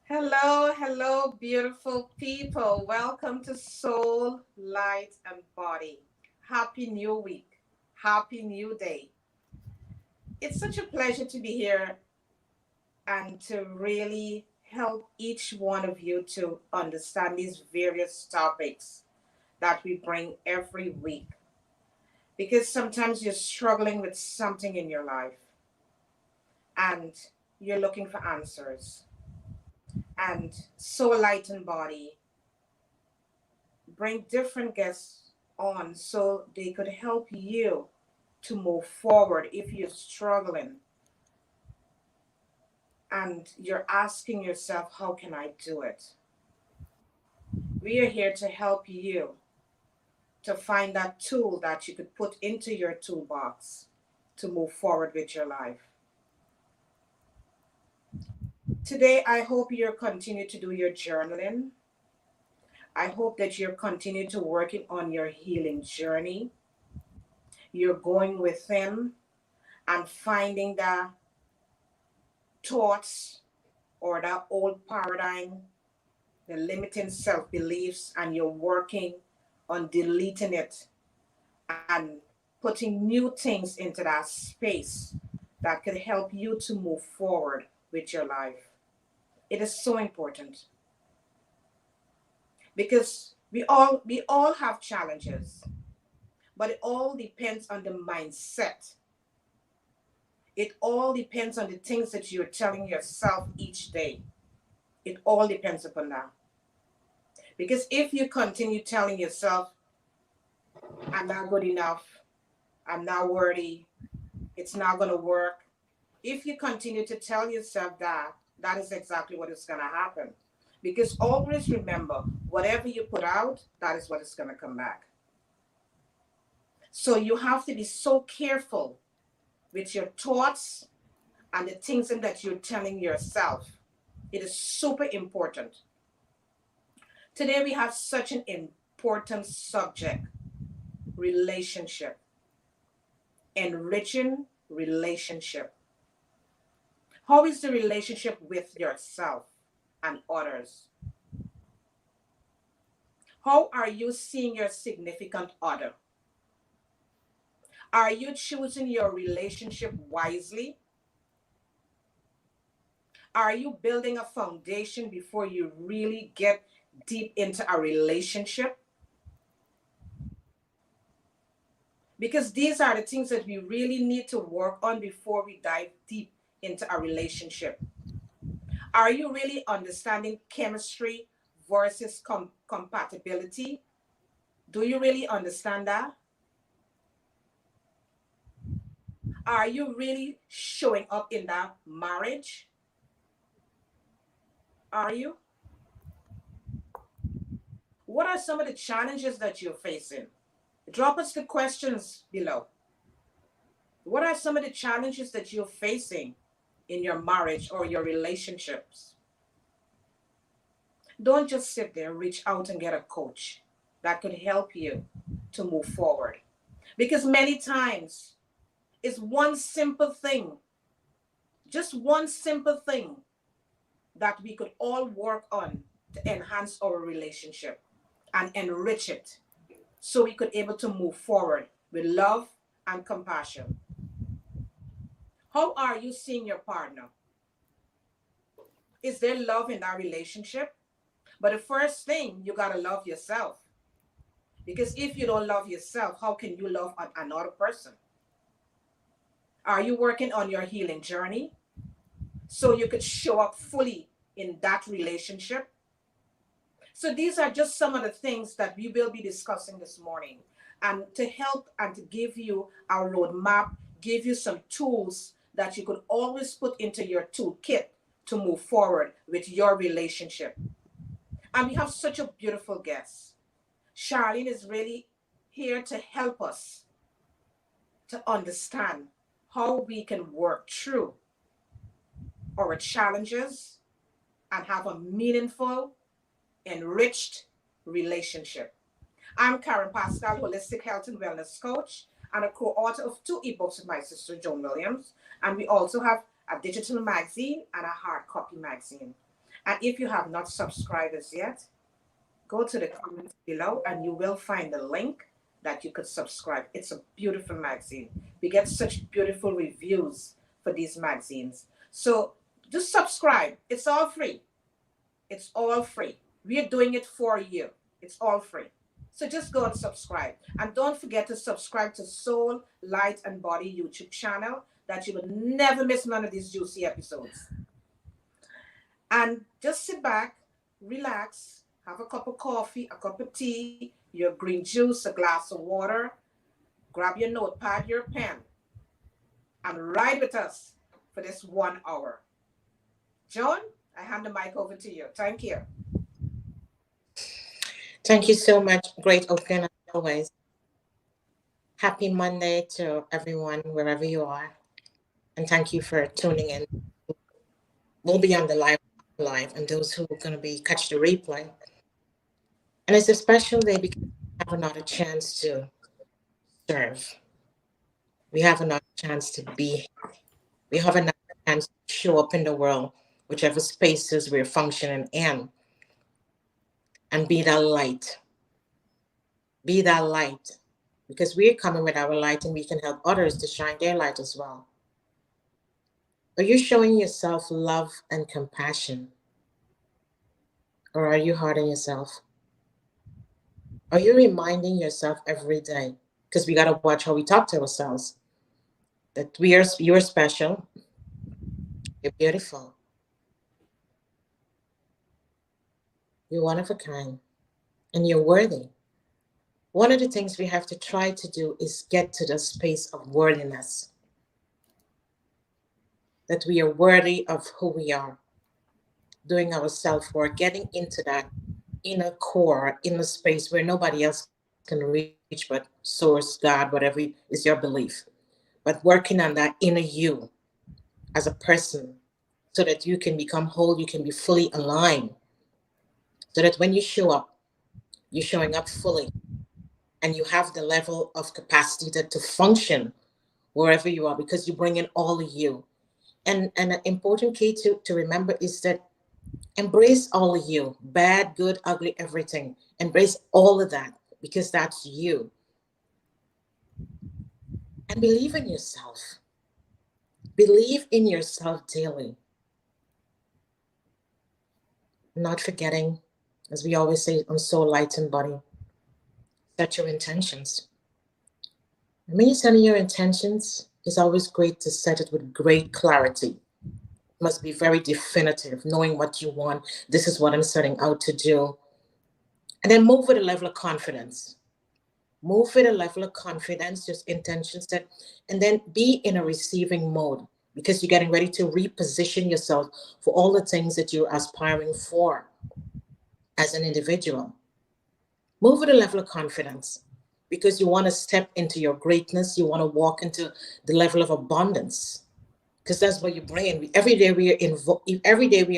Hello, hello, beautiful people. Welcome to Soul, Light, and Body. Happy New Week. Happy New Day. It's such a pleasure to be here and to really help each one of you to understand these various topics that we bring every week. Because sometimes you're struggling with something in your life and you're looking for answers. And Soul, Light, and Body bring different guests on so they could help you to move forward if you're struggling and you're asking yourself, how can I do it? We are here to help you to find that tool that you could put into your toolbox to move forward with your life. Today, I hope you continue to do your journaling. I hope that you're continue to working on your healing journey. You're going within and finding the thoughts or that old paradigm, the limiting self beliefs, and you're working on deleting it and putting new things into that space that could help you to move forward with your life. It is so important because we all have challenges, but it all depends on the mindset. It all depends on the things that you're telling yourself each day. It all depends upon that. Because if you continue telling yourself, I'm not good enough, I'm not worthy, it's not going to work, if you continue to tell yourself that, that is exactly what is going to happen. Because always remember, whatever you put out, that is what is going to come back. So you have to be so careful with your thoughts and the things that you're telling yourself. It is super important. Today we have such an important subject: relationship, enriching relationship. How is the relationship with yourself and others? How are you seeing your significant other? Are you choosing your relationship wisely? Are you building a foundation before you really get deep into a relationship? Because these are the things that we really need to work on before we dive deep into a relationship. Are you really understanding chemistry versus compatibility? Do you really understand that? Are you really showing up in that marriage? Are you? What are some of the challenges that you're facing? Drop us the questions below. What are some of the challenges that you're facing in your marriage or your relationships? Don't just sit there, reach out and get a coach that could help you to move forward. Because many times it's one simple thing, just one simple thing that we could all work on to enhance our relationship and enrich it so we could able to move forward with love and compassion. How are you seeing your partner? Is there love in that relationship? But the first thing, you got to love yourself. Because if you don't love yourself, how can you love another person? Are you working on your healing journey so you could show up fully in that relationship? So these are just some of the things that we will be discussing this morning. And to help and to give you a roadmap, give you some tools that you could always put into your toolkit to move forward with your relationship. And we have such a beautiful guest. Sharlene is really here to help us to understand how we can work through our challenges and have a meaningful, enriched relationship. I'm Karen Pascal, Holistic Health and Wellness Coach, and a co-author of 2 ebooks with my sister Joan Williams. And we also have a digital magazine and a hard copy magazine. And if you have not subscribed as yet, go to the comments below and you will find the link that you could subscribe. It's a beautiful magazine. We get such beautiful reviews for these magazines. So just subscribe. It's all free. It's all free. We're doing it for you. It's all free. So just go and subscribe. And don't forget to subscribe to Soul, Light, and Body YouTube channel that you will never miss none of these juicy episodes. And just sit back, relax, have a cup of coffee, a cup of tea, your green juice, a glass of water, grab your notepad, your pen, and ride with us for this 1 hour. Joan, I hand the mic over to you. Thank you. Thank you so much. Great opening as always. Happy Monday to everyone, wherever you are. And thank you for tuning in. We'll be on the live, and those who are going to be catch the replay. And it's a special day because we have another chance to serve. We have another chance to be. We have another chance to show up in the world, whichever spaces we're functioning in, and be that light. Be that light. Because we're coming with our light and we can help others to shine their light as well. Are you showing yourself love and compassion? Or are you hard on yourself? Are you reminding yourself every day? Because we got to watch how we talk to ourselves. That you're special, you're beautiful, you're one of a kind, and you're worthy. One of the things we have to try to do is get to the space of worthiness. That we are worthy of who we are, doing our self work, getting into that inner core, inner space where nobody else can reach but source, God, whatever is your belief. But working on that inner you as a person so that you can become whole, you can be fully aligned. So that when you show up, you're showing up fully and you have the level of capacity to function wherever you are because you bring in all of you. And an important key to remember is that embrace all of you, bad, good, ugly, everything. Embrace all of that because that's you. And believe in yourself. Believe in yourself daily. Not forgetting, as we always say on Soul, Light, and Body, set your intentions. And when you're setting your intentions, it's always great to set it with great clarity. It must be very definitive, knowing what you want. This is what I'm setting out to do. And then move with a level of confidence. Move with a level of confidence, just intention set, and then be in a receiving mode because you're getting ready to reposition yourself for all the things that you're aspiring for as an individual. Move with a level of confidence because you want to step into your greatness. You want to walk into the level of abundance because that's what you're bringing. Every day we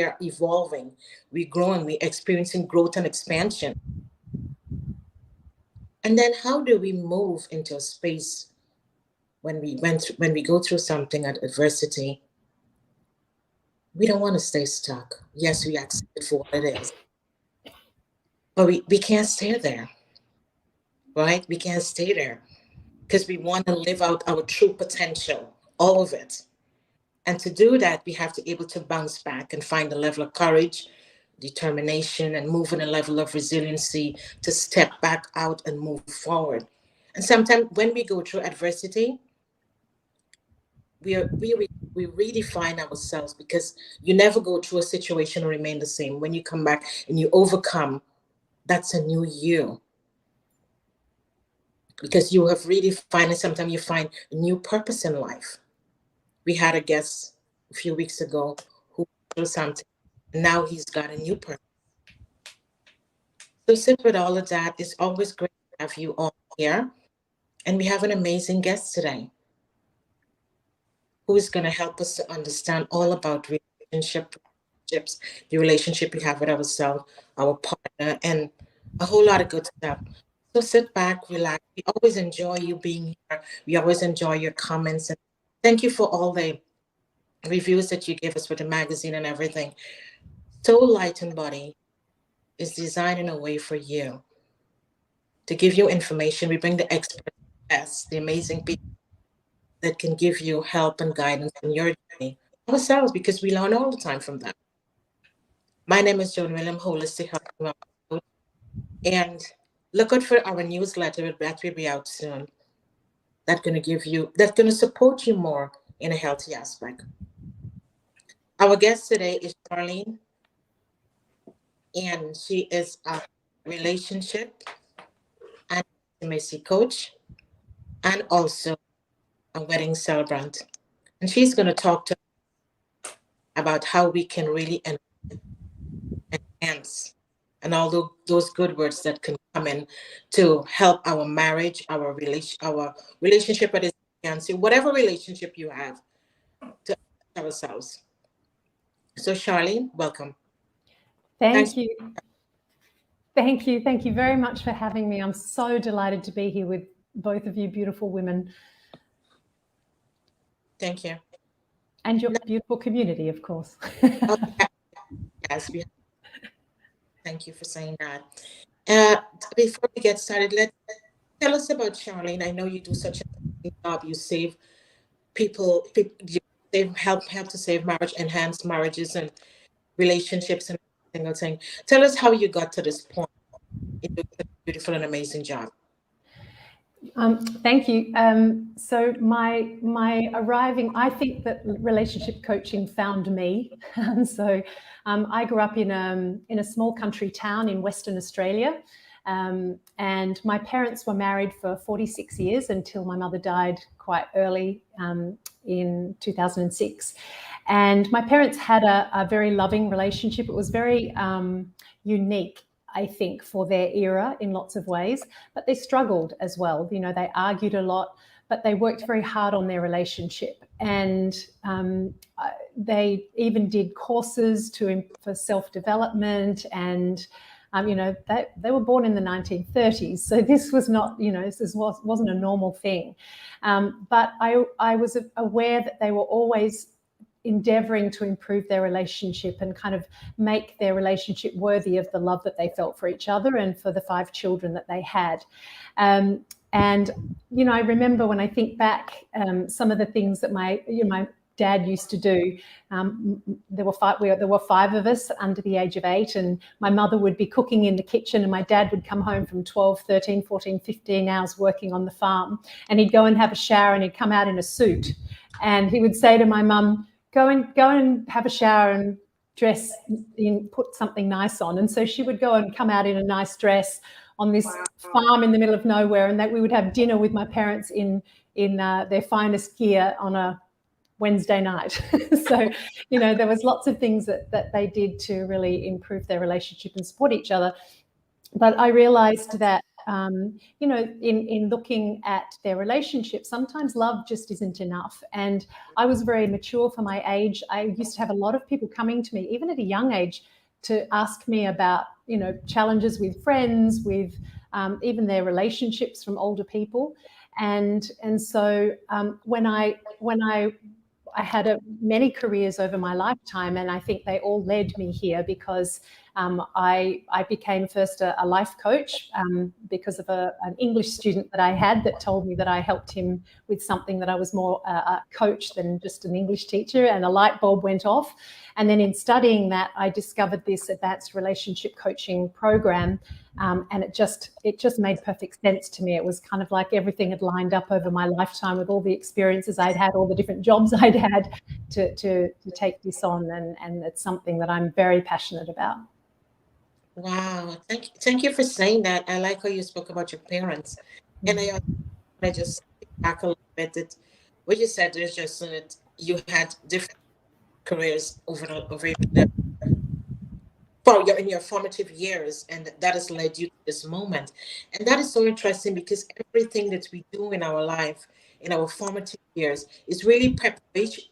are evolving, we're growing, we're experiencing growth and expansion. And then how do we move into a space when we go through something at adversity? We don't want to stay stuck. Yes, we accept it for what it is, but we can't stay there, right? We can't stay there because we want to live out our true potential, all of it. And to do that, we have to be able to bounce back and find a level of courage, determination, and move in a level of resiliency to step back out and move forward. And sometimes when we go through adversity, we are, we redefine ourselves because you never go through a situation and remain the same. When you come back and you overcome, that's a new you because you have redefined and sometimes you find a new purpose in life. We had a guest a few weeks ago who through something. Now he's got a new purpose. So sit with all of that. It's always great to have you all here. And we have an amazing guest today who is going to help us to understand all about relationships, the relationship we have with ourselves, our partner, and a whole lot of good stuff. So sit back, relax. We always enjoy you being here. We always enjoy your comments. And thank you for all the reviews that you give us for the magazine and everything. Soul, Light, and Body is designed in a way for you to give you information. We bring the experts, the amazing people that can give you help and guidance in your journey ourselves, because we learn all the time from them. My name is Joan William, Holistic Health and Wellness Coach, and look out for our newsletter that will be out soon. That's going to support you more in a healthy aspect. Our guest today is Sharlene, and she is a relationship and intimacy coach, and also a wedding celebrant. And she's going to talk to us about how we can really enhance and all those good words that can come in to help our marriage, our relationship, whether it's fiancé, whatever relationship you have, to ourselves. So, Sharlene, welcome. Thanks. Thank you. Thank you. Thank you very much for having me. I'm so delighted to be here with both of you beautiful women. Thank you. And your beautiful community, of course. Yes, thank you for saying that. Before we get started, tell us about Sharlene. I know you do such a job. You save people help to save marriage, enhance marriages and relationships and every single thing. Tell us how you got to this point. You do such a beautiful and amazing job. Thank you. So my arriving, I think that relationship coaching found me. So I grew up in a small country town in Western Australia, and my parents were married for 46 years until my mother died quite early in 2006. And my parents had a very loving relationship. It was very unique, I think, for their era in lots of ways, but they struggled as well. You know, they argued a lot, but they worked very hard on their relationship. And they even did courses for self-development. And, you know, they were born in the 1930s. So this was not, you know, this wasn't a normal thing. But I was aware that they were always endeavoring to improve their relationship and kind of make their relationship worthy of the love that they felt for each other and for the 5 children that they had. And, you know, I remember when I think back, some of the things that my dad used to do. There were 5 of us under the age of 8, and my mother would be cooking in the kitchen, and my dad would come home from 12, 13, 14, 15 hours working on the farm, and he'd go and have a shower, and he'd come out in a suit, and he would say to my mum, go and have a shower and dress in, put something nice on. And so she would go and come out in a nice dress on this farm in the middle of nowhere, and that we would have dinner with my parents in their finest gear on a Wednesday night. So, you know, there was lots of things that they did to really improve their relationship and support each other. But I realized that, you know, in looking at their relationship, sometimes love just isn't enough. And I was very mature for my age. I used to have a lot of people coming to me, even at a young age, to ask me about, you know, challenges with friends, with even their relationships from older people. And so when I had many careers over my lifetime, and I think they all led me here because I became first a life coach because of an English student that I had that told me that I helped him with something, that I was more a coach than just an English teacher, and a light bulb went off. And then in studying that, I discovered this advanced relationship coaching program, and it just made perfect sense to me. It was kind of like everything had lined up over my lifetime with all the experiences I'd had, all the different jobs I'd had to take this on, and it's something that I'm very passionate about. Wow, thank you for saying that. I like how you spoke about your parents, and I just back a little bit that what you said is just that you had different careers over in your formative years, and that has led you to this moment. And that is so interesting, because everything that we do in our life in our formative years is really preparation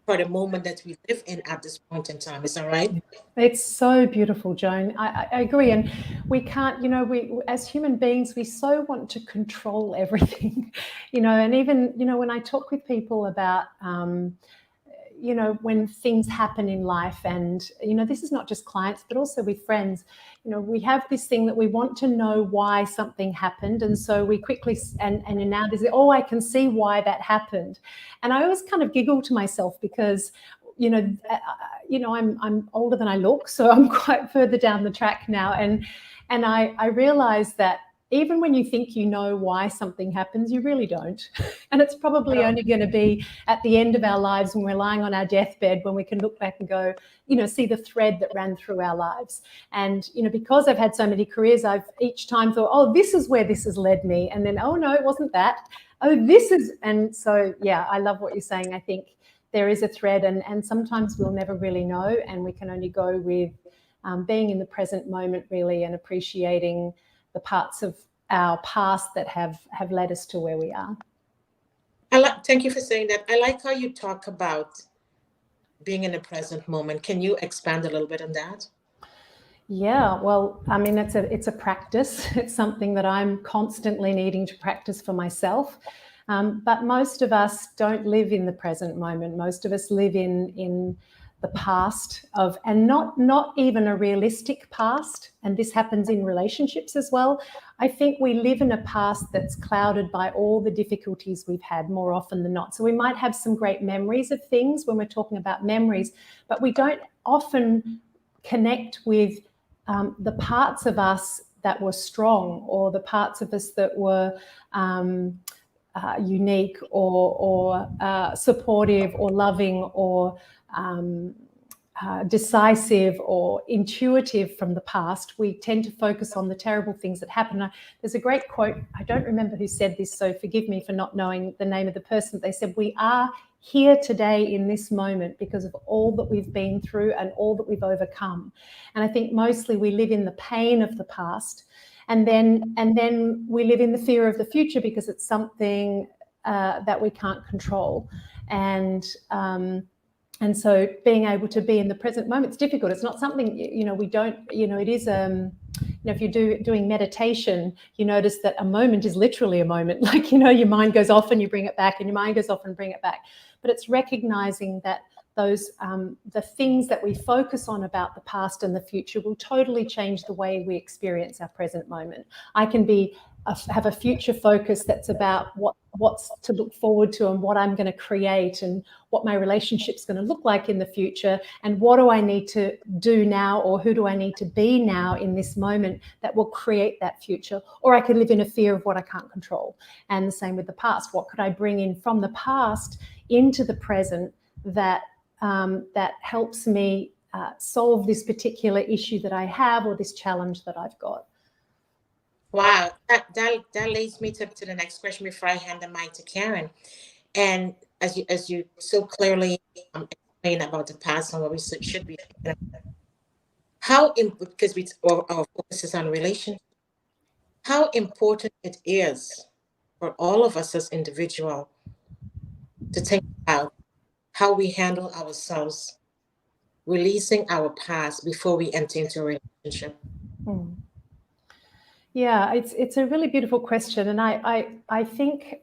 for the moment that we live in at this point in time. Is that right? It's so beautiful, Joan. I agree. And we can't, you know, we as human beings, we so want to control everything, you know, and even, you know, when I talk with people about, you know, when things happen in life, and, you know, this is not just clients, but also with friends, you know, we have this thing that we want to know why something happened. And so we quickly, and now there's, oh, I can see why that happened. And I always kind of giggle to myself because, you know, I'm older than I look, so I'm quite further down the track now. And I realize that even when you think you know why something happens, you really don't. And it's probably only going to be at the end of our lives when we're lying on our deathbed, when we can look back and go, you know, see the thread that ran through our lives. And, you know, because I've had so many careers, I've each time thought, oh, this is where this has led me. And then, oh, no, it wasn't that. Oh, this is. And so, yeah, I love what you're saying. I think there is a thread, and sometimes we'll never really know. And we can only go with being in the present moment, really, and appreciating the parts of our past that have led us to where we are. Thank you for saying that. I like how you talk about being in the present moment. Can you expand a little bit on that? Yeah, well, I mean, it's a practice. It's something that I'm constantly needing to practice for myself. But most of us don't live in the present moment. Most of us live in the past and not even a realistic past. And this happens in relationships as well. I think we live in a past that's clouded by all the difficulties we've had more often than not. So we might have some great memories of things when we're talking about memories, but we don't often connect with the parts of us that were strong, or the parts of us that were unique, or supportive, or loving, or decisive, or intuitive from the past. We tend to focus on the terrible things that happen. There's a great quote, I don't remember who said this, so forgive me for not knowing the name of the person. They said, we are here today in this moment because of all that we've been through and all that we've overcome. And I think mostly we live in the pain of the past, and then we live in the fear of the future because it's something that we can't control. And so being able to be in the present moment, it's difficult. It's not something, you know, we don't, you know, it is, you know, if you're doing meditation, you notice that a moment is literally a moment. Like, you know, your mind goes off and you bring it back, and your mind goes off and bring it back. But it's recognizing that those, the things that we focus on about the past and the future will totally change the way we experience our present moment. I can have a future focus that's about what's to look forward to, and what I'm going to create, and what my relationship's going to look like in the future, and what do I need to do now, or who do I need to be now in this moment that will create that future. Or I could live in a fear of what I can't control. And the same with the past. What could I bring in from the past into the present that helps me solve this particular issue that I have, or this challenge that I've got. Wow, that leads me to the next question before I hand the mic to Karen. And as you so clearly explain about the past and what we should be, because our focus is on relationships, how important it is for all of us as individuals to think about how we handle ourselves, releasing our past before we enter into a relationship. Yeah, it's a really beautiful question, and I think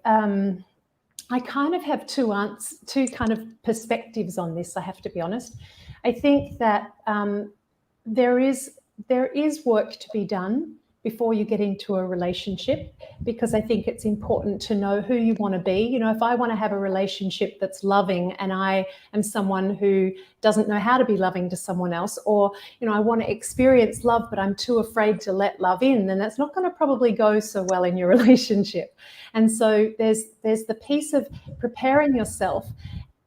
I kind of have two kind of perspectives on this. I have to be honest. I think that there is work to be done before you get into a relationship, because I think it's important to know who you want to be. You know, if I want to have a relationship that's loving, and I am someone who doesn't know how to be loving to someone else, or, you know, I want to experience love, but I'm too afraid to let love in, then that's not going to probably go so well in your relationship. And so there's the piece of preparing yourself.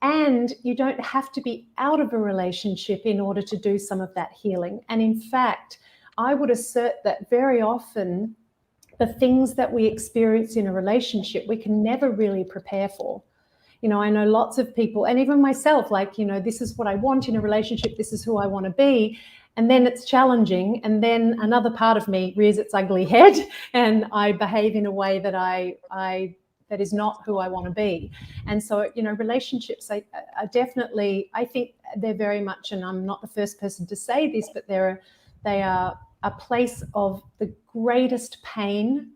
And you don't have to be out of a relationship in order to do some of that healing. And in fact, I would assert that very often the things that we experience in a relationship, we can never really prepare for. You know, I know lots of people, and even myself, like, you know, this is what I want in a relationship, this is who I want to be. And then it's challenging. And then another part of me rears its ugly head, and I behave in a way that that is not who I want to be. And so, you know, relationships are definitely, I think they're very much, and I'm not the first person to say this, but they are a place of the greatest pain,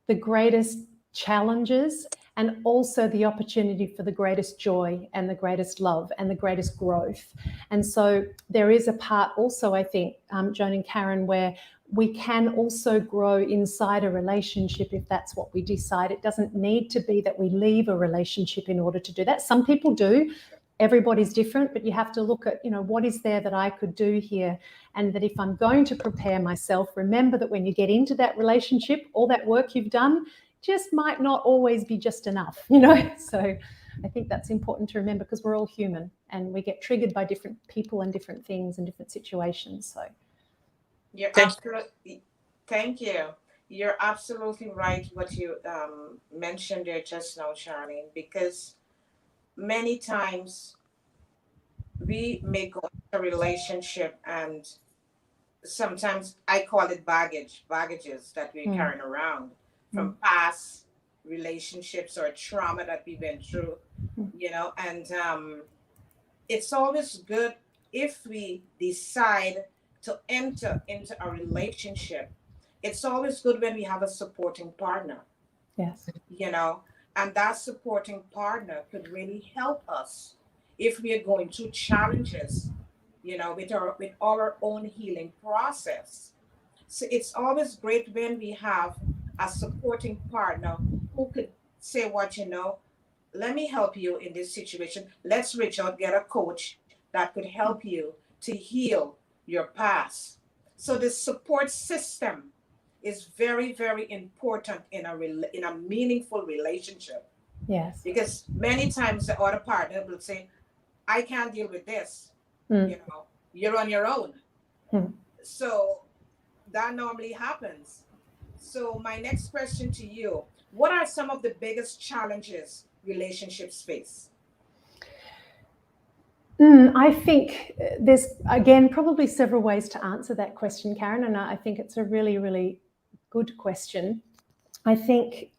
the greatest challenges, and also the opportunity for the greatest joy and the greatest love and the greatest growth. And so there is a part also, I think, Joan and Karen, where we can also grow inside a relationship if that's what we decide. It doesn't need to be that we leave a relationship in order to do that. Some people do. Everybody's different, but you have to look at, what is there that I could do here? And that if I'm going to prepare myself, remember that when you get into that relationship, all that work you've done just might not always be just enough, So I think that's important to remember, because we're all human and we get triggered by different people and different things and different situations. So thank you. You're absolutely right what you mentioned there just now, Sharlene, because many times we may go into a relationship and sometimes I call it baggages that we're carrying around from past relationships or trauma that we went through, and it's always good if we decide to enter into a relationship. It's always good when we have a supporting partner. Yes. And that supporting partner could really help us if we are going through challenges, with our own healing process. So it's always great when we have a supporting partner who could say, let me help you in this situation. Let's reach out, get a coach that could help you to heal your past. So the support system is very, very important in a meaningful relationship. Yes. Because many times the other partner will say, I can't deal with this. You're on your own. So that normally happens. So my next question to you, what are some of the biggest challenges relationships face? I think there's, again, probably several ways to answer that question, Karen, and I think it's a really, really good question. I think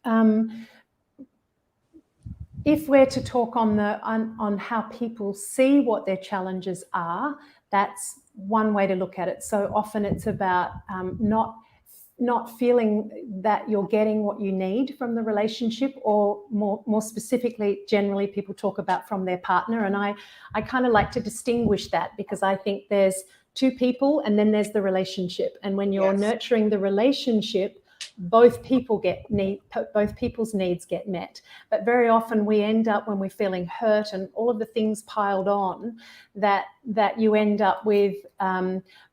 if we're to talk on how people see what their challenges are, that's one way to look at it. So often it's about not feeling that you're getting what you need from the relationship, or more specifically, generally people talk about from their partner. And I kind of like to distinguish that, because I think there's two people and then there's the relationship. And when you're nurturing the relationship, both people's needs get met. But very often we end up, when we're feeling hurt and all of the things piled on, that you end up with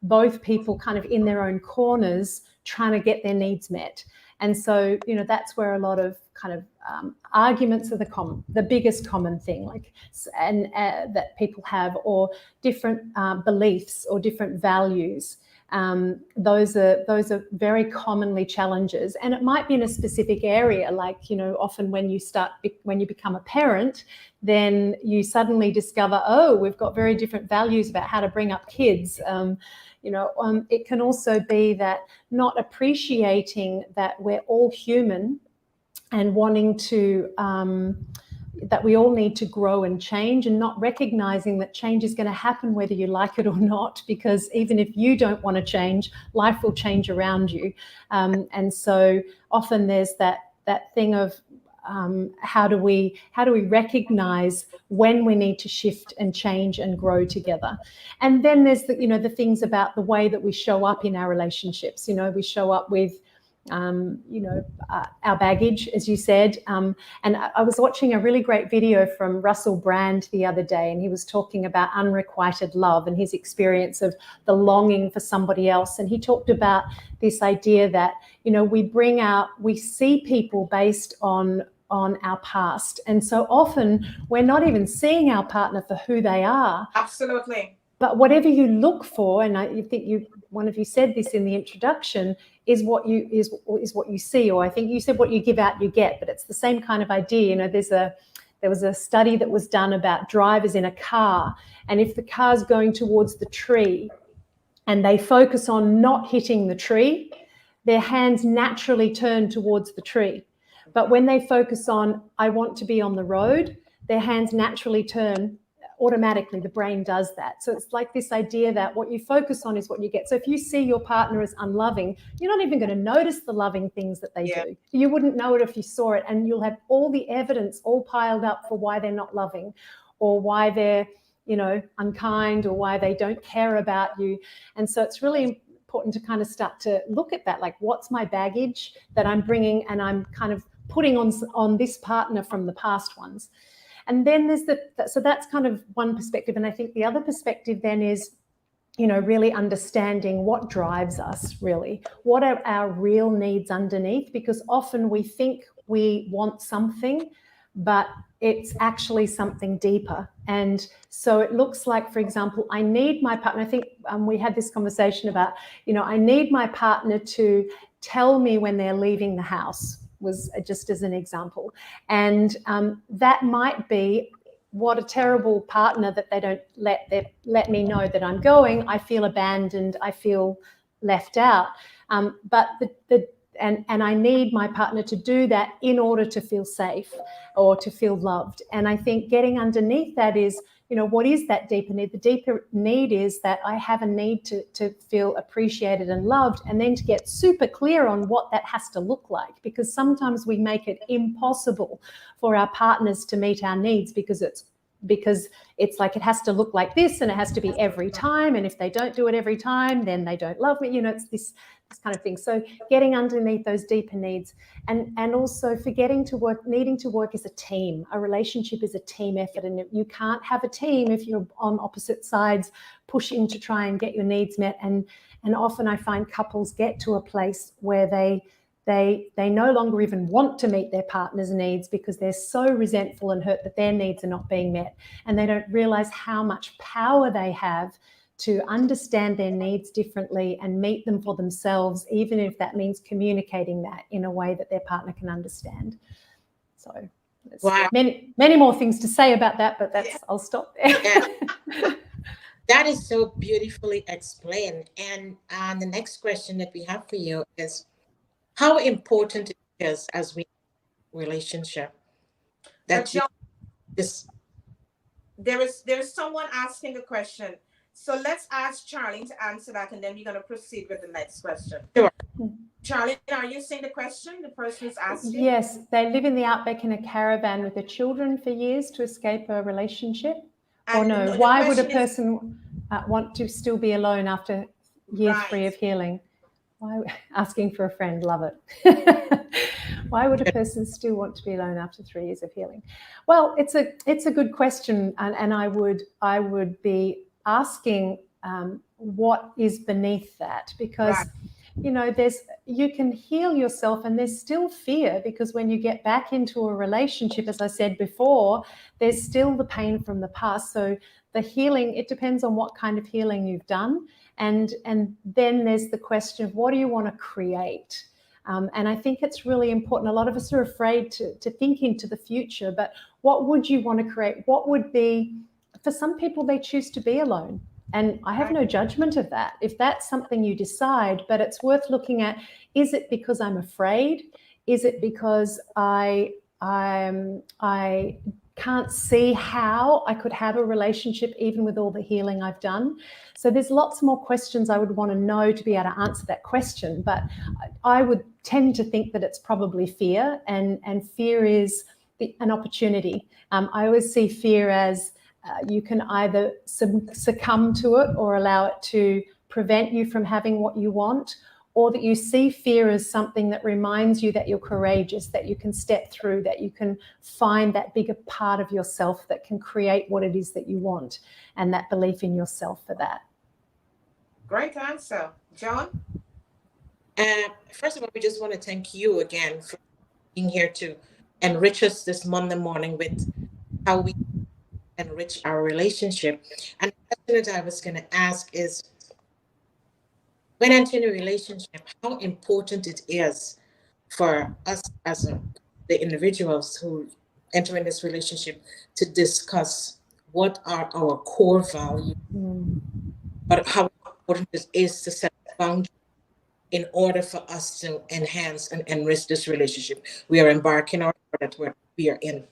both people kind of in their own corners trying to get their needs met. And so, that's where a lot of kind of arguments are the biggest common thing, that people have, or different beliefs or different values. Those are very commonly challenges, and it might be in a specific area. Like, often when you become a parent, then you suddenly discover, we've got very different values about how to bring up kids. It can also be that not appreciating that we're all human and wanting to, that we all need to grow and change, and not recognizing that change is going to happen whether you like it or not, because even if you don't want to change, life will change around you. And so often there's that thing of how do we recognize when we need to shift and change and grow together. And then there's the things about the way that we show up in our relationships. We show up with our baggage, as you said. And I was watching a really great video from Russell Brand the other day, and he was talking about unrequited love and his experience of the longing for somebody else. And he talked about this idea that, we see people based on our past. And so often we're not even seeing our partner for who they are. Absolutely. But whatever you look for, and I think one of you said this in the introduction, is what you see, or I think you said what you give out, you get. But it's the same kind of idea. There was a study that was done about drivers in a car, and if the car's going towards the tree and they focus on not hitting the tree, their hands naturally turn towards the tree. But when they focus on, I want to be on the road, their hands naturally turn automatically the brain does that. So it's like this idea that what you focus on is what you get. So if you see your partner as unloving, you're not even going to notice the loving things that they do. You wouldn't know it if you saw it, and you'll have all the evidence all piled up for why they're not loving, or why they're, you know, unkind, or why they don't care about you. And so it's really important to kind of start to look at that, like, what's my baggage that I'm bringing and I'm kind of putting on this partner from the past ones. And then there's so that's kind of one perspective. And I think the other perspective then is, you know, really understanding what drives us, really. What are our real needs underneath? Because often we think we want something, but it's actually something deeper. And so it looks like, for example, I need my partner. I think we had this conversation about, you know, I need my partner to tell me when they're leaving the house, was just as an example. And that might be, what a terrible partner that they don't let me know that I'm going. I feel abandoned. I feel left out. But and I need my partner to do that in order to feel safe or to feel loved. And I think getting underneath that is, you know, what is that deeper need? The deeper need is that I have a need to feel appreciated and loved, and then to get super clear on what that has to look like, because sometimes we make it impossible for our partners to meet our needs because it's like it has to look like this, and it has to be every time, and if they don't do it every time, then they don't love me. You know, it's this kind of thing. So getting underneath those deeper needs, and also needing to work as a team. A relationship is a team effort, and you can't have a team if you're on opposite sides pushing to try and get your needs met. And often I find couples get to a place where they no longer even want to meet their partner's needs because they're so resentful and hurt that their needs are not being met, and they don't realize how much power they have to understand their needs differently and meet them for themselves, even if that means communicating that in a way that their partner can understand. So there's many more things to say about that, but I'll stop there. Yeah. That is so beautifully explained. And the next question that we have for you is, how important it is as we relationship that John, there is someone asking a question. So let's ask Charlene to answer that, and then we're going to proceed with the next question. Sure. Charlene, are you seeing the question? The person is asking? Yes, they live in the outback in a caravan with their children for years to escape a relationship. Or no, why would a person want to still be alone after years free of healing? Why, asking for a friend, love it. Why would a person still want to be alone after 3 years of healing? Well, it's a good question, and I would be asking what is beneath that, because you know, you can heal yourself, and there's still fear, because when you get back into a relationship, as I said before, there's still the pain from the past. So the healing, it depends on what kind of healing you've done. And then there's the question of, what do you want to create? And I think it's really important. A lot of us are afraid to think into the future, but what would you want to create? What would be, for some people, they choose to be alone. And I have no judgment of that, if that's something you decide, but it's worth looking at. Is it because I'm afraid? Is it because I can't see how I could have a relationship even with all the healing I've done? So there's lots more questions I would want to know to be able to answer that question. But I would tend to think that it's probably fear, and fear is an opportunity. I always see fear as you can either succumb to it or allow it to prevent you from having what you want, or that you see fear as something that reminds you that you're courageous, that you can step through, that you can find that bigger part of yourself that can create what it is that you want, and that belief in yourself for that. Great answer. Joan? First of all, we just want to thank you again for being here to enrich us this Monday morning with how we enrich our relationship. And the question that I was going to ask is, when entering a relationship, how important it is for us as the individuals who enter in this relationship to discuss what are our core values, but how important it is to set boundaries in order for us to enhance and enrich this relationship we are embarking on, or that we are in.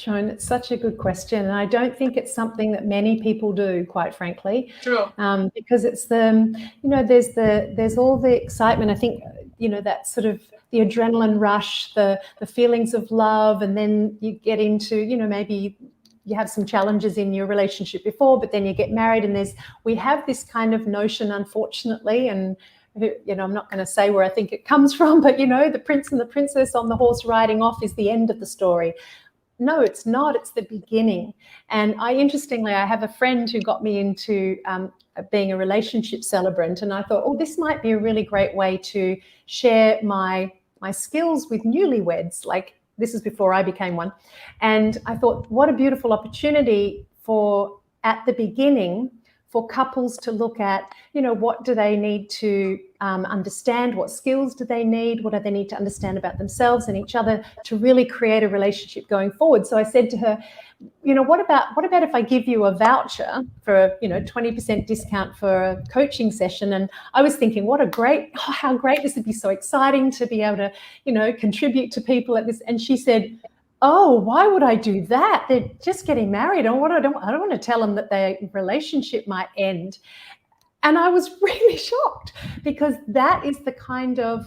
Joan, it's such a good question, and I don't think it's something that many people do, quite frankly. True. Because it's there's all the excitement. I think that sort of the adrenaline rush, the feelings of love, and then you get into maybe you have some challenges in your relationship before, but then you get married, and we have this kind of notion, unfortunately, and I'm not going to say where I think it comes from, but the prince and the princess on the horse riding off is the end of the story. No, it's not. It's the beginning. And interestingly, I have a friend who got me into being a relationship celebrant, and I thought, oh, this might be a really great way to share my skills with newlyweds. Like, this is before I became one. And I thought, what a beautiful opportunity at the beginning for couples to look at, what do they need to understand? What skills do they need? What do they need to understand about themselves and each other to really create a relationship going forward? So I said to her, what about if I give you a voucher for 20% discount for a coaching session? And I was thinking, how great, this would be so exciting to be able to, contribute to people at this. And she said, oh, why would I do that? They're just getting married. I don't want to tell them that their relationship might end. And I was really shocked, because that is the kind of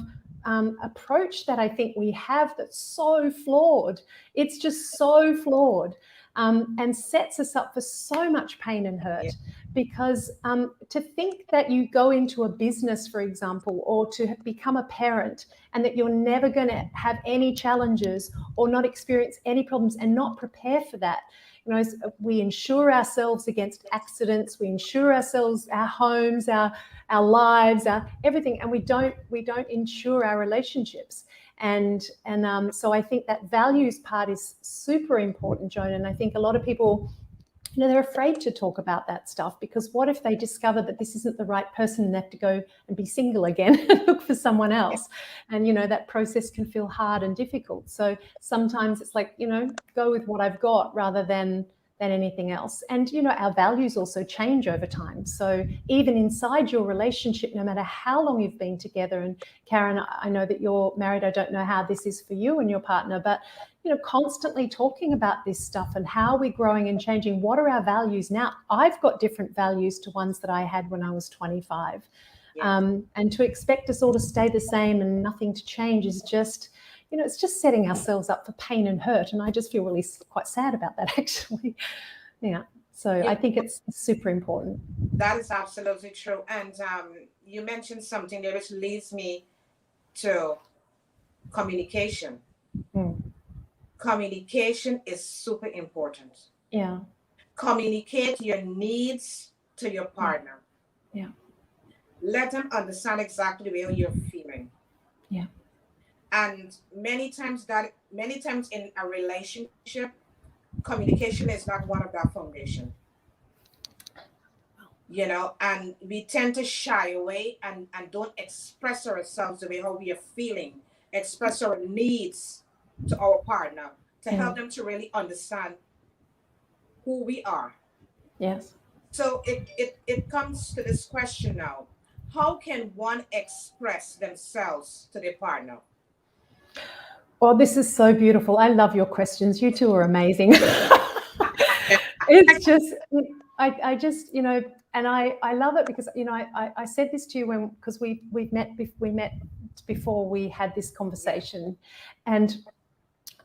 approach that I think we have that's so flawed. It's just so flawed, and sets us up for so much pain and hurt. Yeah. Because to think that you go into a business, for example, or to become a parent, and that you're never going to have any challenges or not experience any problems and not prepare for that. We insure ourselves against accidents, we insure ourselves, our homes, our lives, our everything, and we don't insure our relationships. And so I think that values part is super important, Joan. And I think a lot of people, they're afraid to talk about that stuff, because what if they discover that this isn't the right person and they have to go and be single again and look for someone else? And, that process can feel hard and difficult. So sometimes it's like, go with what I've got rather than anything else. And, our values also change over time. So even inside your relationship, no matter how long you've been together, and Karen, I know that you're married. I don't know how this is for you and your partner, but constantly talking about this stuff and how we're growing and changing. What are our values now? I've got different values to ones that I had when I was 25. Yeah. And to expect us all to stay the same and nothing to change is just, it's just setting ourselves up for pain and hurt. And I just feel really quite sad about that, actually. Yeah. So yeah. I think it's super important. That is absolutely true. And you mentioned something there which leads me to communication. Communication is super important. Yeah. Communicate your needs to your partner. Yeah. Let them understand exactly where you're feeling. Yeah. And many times in a relationship, communication is not one of that foundation. And we tend to shy away and don't express ourselves the way how we are feeling, express our needs to our partner to help them to really understand who we are. Yes. So it comes to this question now. How can one express themselves to their partner? Oh, this is so beautiful. I love your questions. You two are amazing. It's just, I just, and I love it because, I said this to you because we met before we had this conversation. And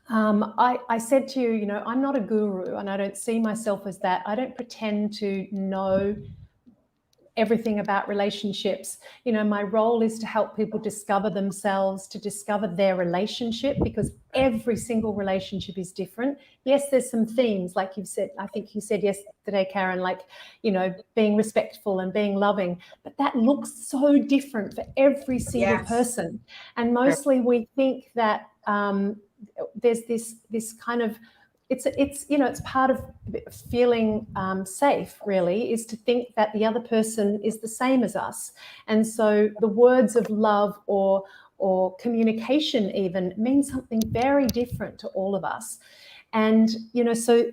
I said to you, I'm not a guru and I don't see myself as that. I don't pretend to know everything about relationships. My role is to help people discover themselves, to discover their relationship, because every single relationship is different. Yes, there's some themes, like you've said, I think you said yesterday, Karen, like, being respectful and being loving, but that looks so different for every single person. And mostly we think that there's this kind of, it's part of feeling safe, really, is to think that the other person is the same as us. And so the words of love or communication even mean something very different to all of us. And, so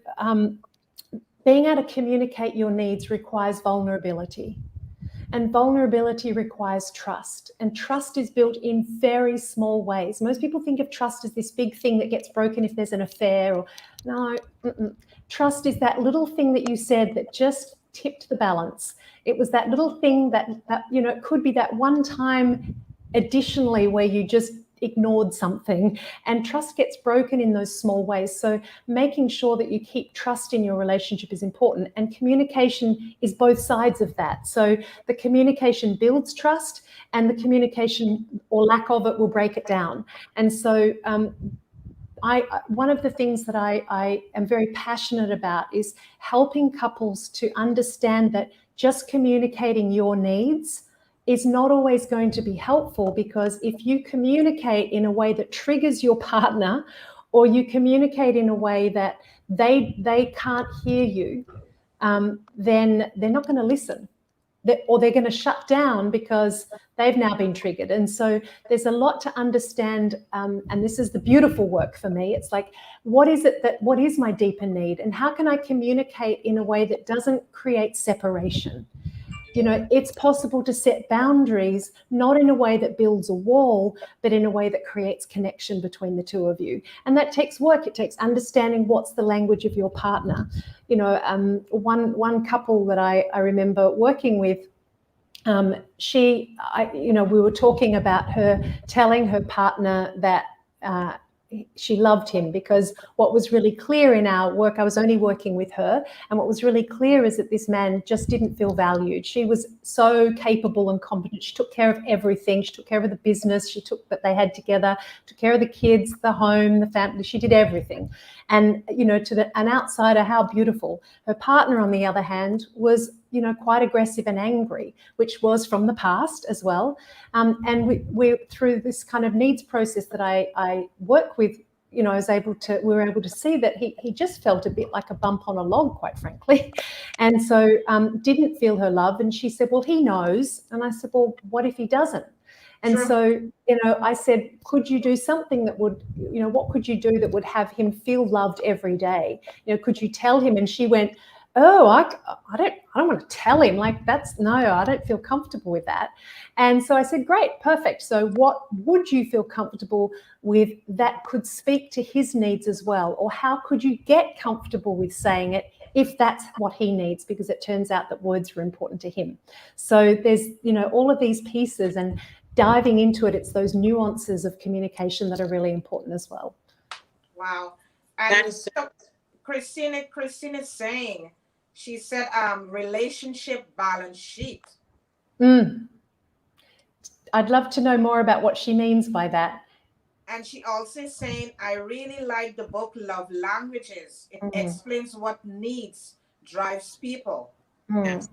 being able to communicate your needs requires vulnerability. And vulnerability requires trust. And trust is built in very small ways. Most people think of trust as this big thing that gets broken if there's an affair. No. Trust is that little thing that you said that just tipped the balance. It was that little thing that it could be that one time additionally where you just ignored something, and trust gets broken in those small ways. So making sure that you keep trust in your relationship is important, and communication is both sides of that. So the communication builds trust, and the communication or lack of it will break it down. And so one of the things that I am very passionate about is helping couples to understand that just communicating your needs is not always going to be helpful, because if you communicate in a way that triggers your partner, or you communicate in a way that they can't hear you, then they're not going to listen. Or they're going to shut down because they've now been triggered. And so there's a lot to understand. And this is the beautiful work for me. It's like, what is my deeper need? And how can I communicate in a way that doesn't create separation? It's possible to set boundaries, not in a way that builds a wall, but in a way that creates connection between the two of you. And that takes work. It takes understanding what's the language of your partner. One couple that I remember working with, we were talking about her telling her partner that she loved him, because what was really clear in our work, I was only working with her, and what was really clear is that this man just didn't feel valued. She was so capable and competent. She took care of everything. She took care of the business that they had together, took care of the kids, the home, the family. She did everything. And, to an outsider, how beautiful. Her partner, on the other hand, was quite aggressive and angry, which was from the past as well. And we through this kind of needs process that I work with, we were able to see that he just felt a bit like a bump on a log, quite frankly. And so didn't feel her love. And she said, well, he knows. And I said, well, what if he doesn't? And Sure. so, I said, could you do something that would, what could you do that would have him feel loved every day? Could you tell him? And she went, oh, I don't want to tell him, like, I don't feel comfortable with that. And so I said, great, perfect. So what would you feel comfortable with that could speak to his needs as well? Or how could you get comfortable with saying it if that's what he needs? Because it turns out that words were important to him. So there's, all of these pieces, and diving into it, it's those nuances of communication that are really important as well. Wow. And That is so Christina's saying, she said, relationship balance sheet. I'd love to know more about what she means by that. And she also is saying, I really like the book Love Languages. It explains what needs drives people. Yes.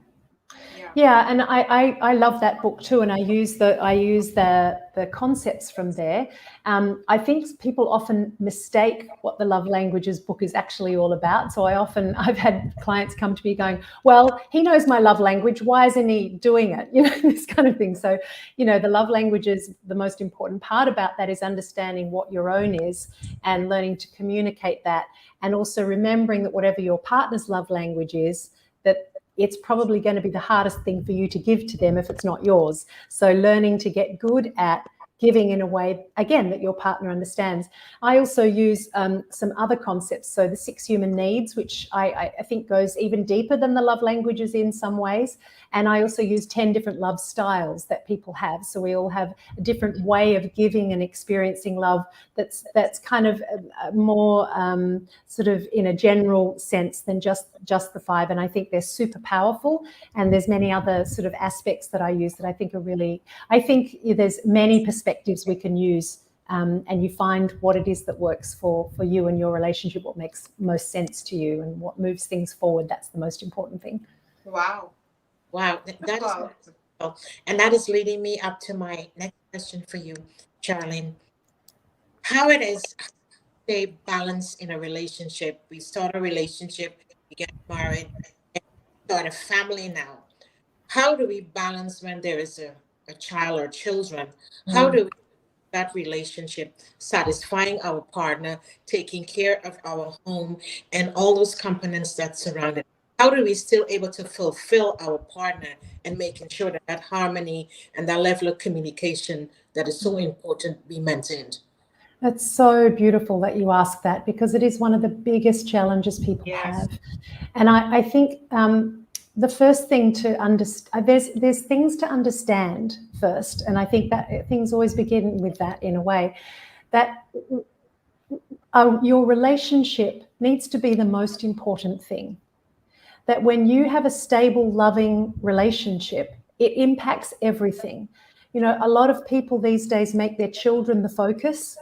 Yeah, and I love that book too, and I use the concepts from there. I think people often mistake what the Love Languages book is actually all about. So I've had clients come to me going, well, he knows my love language, why isn't he doing it? This kind of thing. So, the love languages, the most important part about that is understanding what your own is and learning to communicate that, and also remembering that whatever your partner's love language is, that it's probably going to be the hardest thing for you to give to them if it's not yours. So learning to get good at giving in a way, again, that your partner understands. I also use some other concepts. So the 6 human needs, which I think goes even deeper than the love languages in some ways. And I also use 10 different love styles that people have. So we all have a different way of giving and experiencing love that's kind of more sort of in a general sense than just the 5. And I think they're super powerful. And there's many other sort of aspects that I use that I think are really, I think there's many perspectives we can use, and you find what it is that works for you and your relationship, what makes most sense to you and what moves things forward. That's the most important thing. Wow. That is wonderful. And that is leading me up to my next question for you, Sharlene. How it is stay balanced in a relationship? We start a relationship, we get married, and start a family now. How do we balance when there is a child or children? How do we that relationship satisfying our partner, taking care of our home, and all those components that surround it? How do we still able to fulfill our partner and making sure that harmony and that level of communication that is so important be maintained? It's so beautiful that you ask that, because it is one of the biggest challenges people have. And I think the first thing to understand, there's things to understand first. And I think that things always begin with that, in a way, that your relationship needs to be the most important thing. That when you have a stable, loving relationship, it impacts everything. You know, a lot of people these days make their children the focus,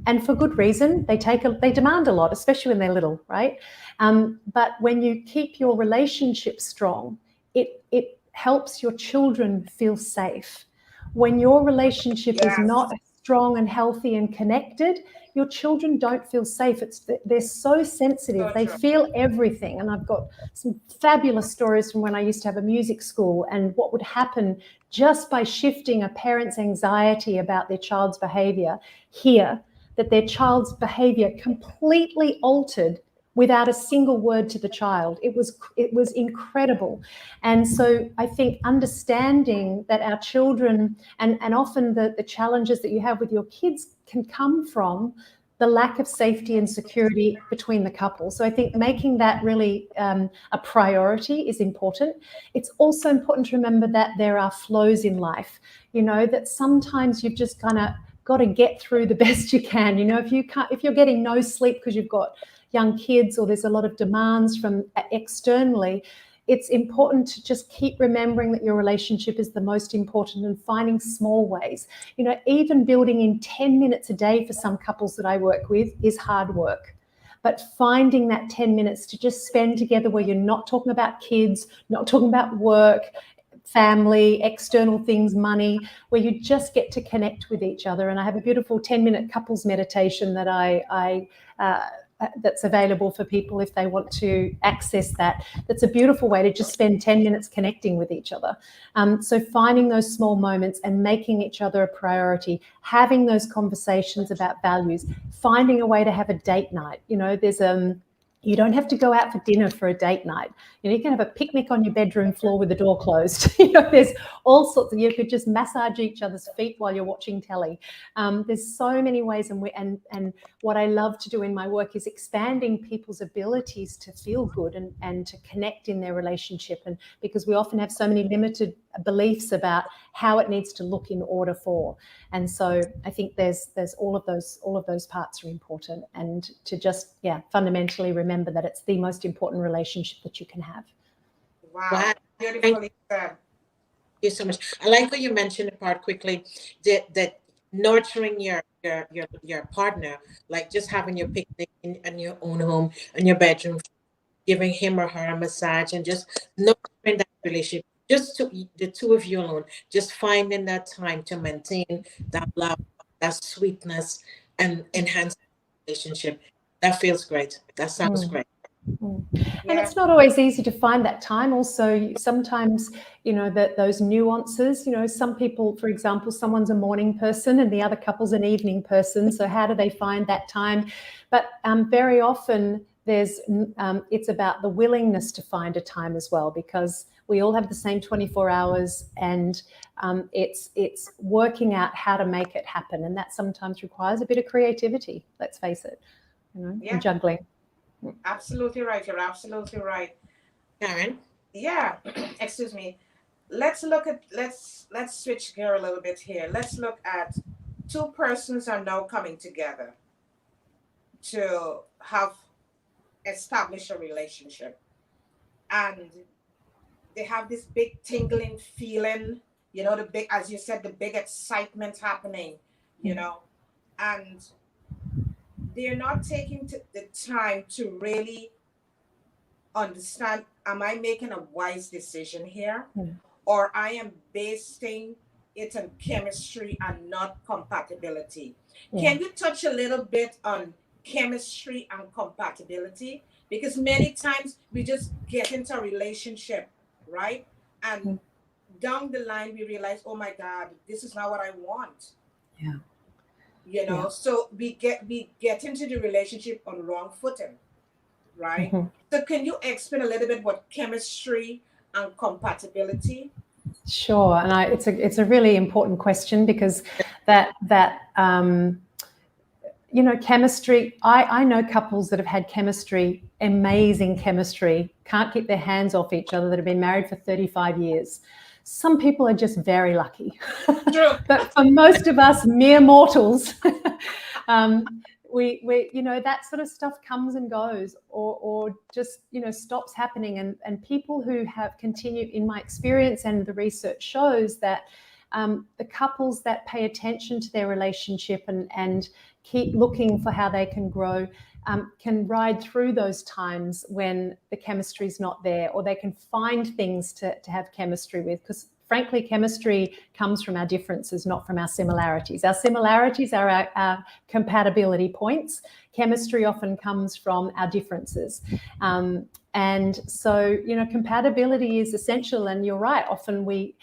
and for good reason. They demand a lot, especially when they're little, right? But when you keep your relationship strong, it helps your children feel safe. When your relationship is not strong and healthy and connected, your children don't feel safe. They're so sensitive. They feel everything. And I've got some fabulous stories from when I used to have a music school, and what would happen just by shifting a parent's anxiety about their child's behavior here, that their child's behavior completely altered without a single word to the child. It was incredible. And so I think understanding that our children, and often the challenges that you have with your kids, can come from the lack of safety and security between the couple. So I think making that really a priority is important. It's also important to remember that there are flows in life, you know, that sometimes you've just kind of got to get through the best you can. You know, if you're getting no sleep because you've got young kids, or there's a lot of demands from externally, it's important to just keep remembering that your relationship is the most important, and finding small ways. You know, even building in 10 minutes a day for some couples that I work with is hard work. But finding that 10 minutes to just spend together, where you're not talking about kids, not talking about work, family, external things, money, where you just get to connect with each other. And I have a beautiful 10-minute couples meditation that that's available for people if they want to access that. That's a beautiful way to just spend 10 minutes connecting with each other. So finding those small moments and making each other a priority, having those conversations about values, finding a way to have a date night. You know, there's you don't have to go out for dinner for a date night. You know, you can have a picnic on your bedroom floor with the door closed. You know, there's all sorts of, you could just massage each other's feet while you're watching telly. There's so many ways, and what I love to do in my work is expanding people's abilities to feel good and to connect in their relationship. And because we often have so many limited beliefs about how it needs to look in order for. And so I think there's all of those parts are important, and to just fundamentally remember that it's the most important relationship that you can have. Wow. Beautifully said. Thank you so much. I like how you mentioned the part quickly that nurturing your partner, like just having your picnic in your own home, in your bedroom, giving him or her a massage, and just nurturing that relationship, just to the two of you alone, just finding that time to maintain that love, that sweetness, and enhance the relationship. That feels great. That sounds great. And it's not always easy to find that time. Also, sometimes, you know, that those nuances, you know, some people, for example, someone's a morning person and the other couple's an evening person. So how do they find that time? But very often it's about the willingness to find a time as well, because we all have the same 24 hours, and it's working out how to make it happen. And that sometimes requires a bit of creativity, let's face it, you know, and juggling. Absolutely right. You're absolutely right. Karen? Yeah. Excuse me. Let's switch gear a little bit here. Let's look at two persons are now coming together to have established a relationship, and they have this big tingling feeling, you know, the big, as you said, the big excitement happening, you know, and they're not taking the time to really understand, am I making a wise decision here? Or I am basing it on chemistry and not compatibility. Can you touch a little bit on chemistry and compatibility? Because many times we just get into a relationship, right? And down the line we realize, oh my God, this is not what I want. Yeah. You know, so we get into the relationship on wrong footing, right? So can you explain a little bit what chemistry and compatibility? Sure, and it's a really important question, because that chemistry. I know couples that have had chemistry, amazing chemistry, can't keep their hands off each other, that have been married for 35 years. Some people are just very lucky. True. But for most of us mere mortals, we that sort of stuff comes and goes, or just stops happening. And people who have continued, in my experience, and the research shows that the couples that pay attention to their relationship and keep looking for how they can grow can ride through those times when the chemistry is not there, or they can find things to have chemistry with. Because frankly, chemistry comes from our differences, not from our similarities. Our similarities are our compatibility points. Chemistry often comes from our differences. And so, compatibility is essential. And you're right, often we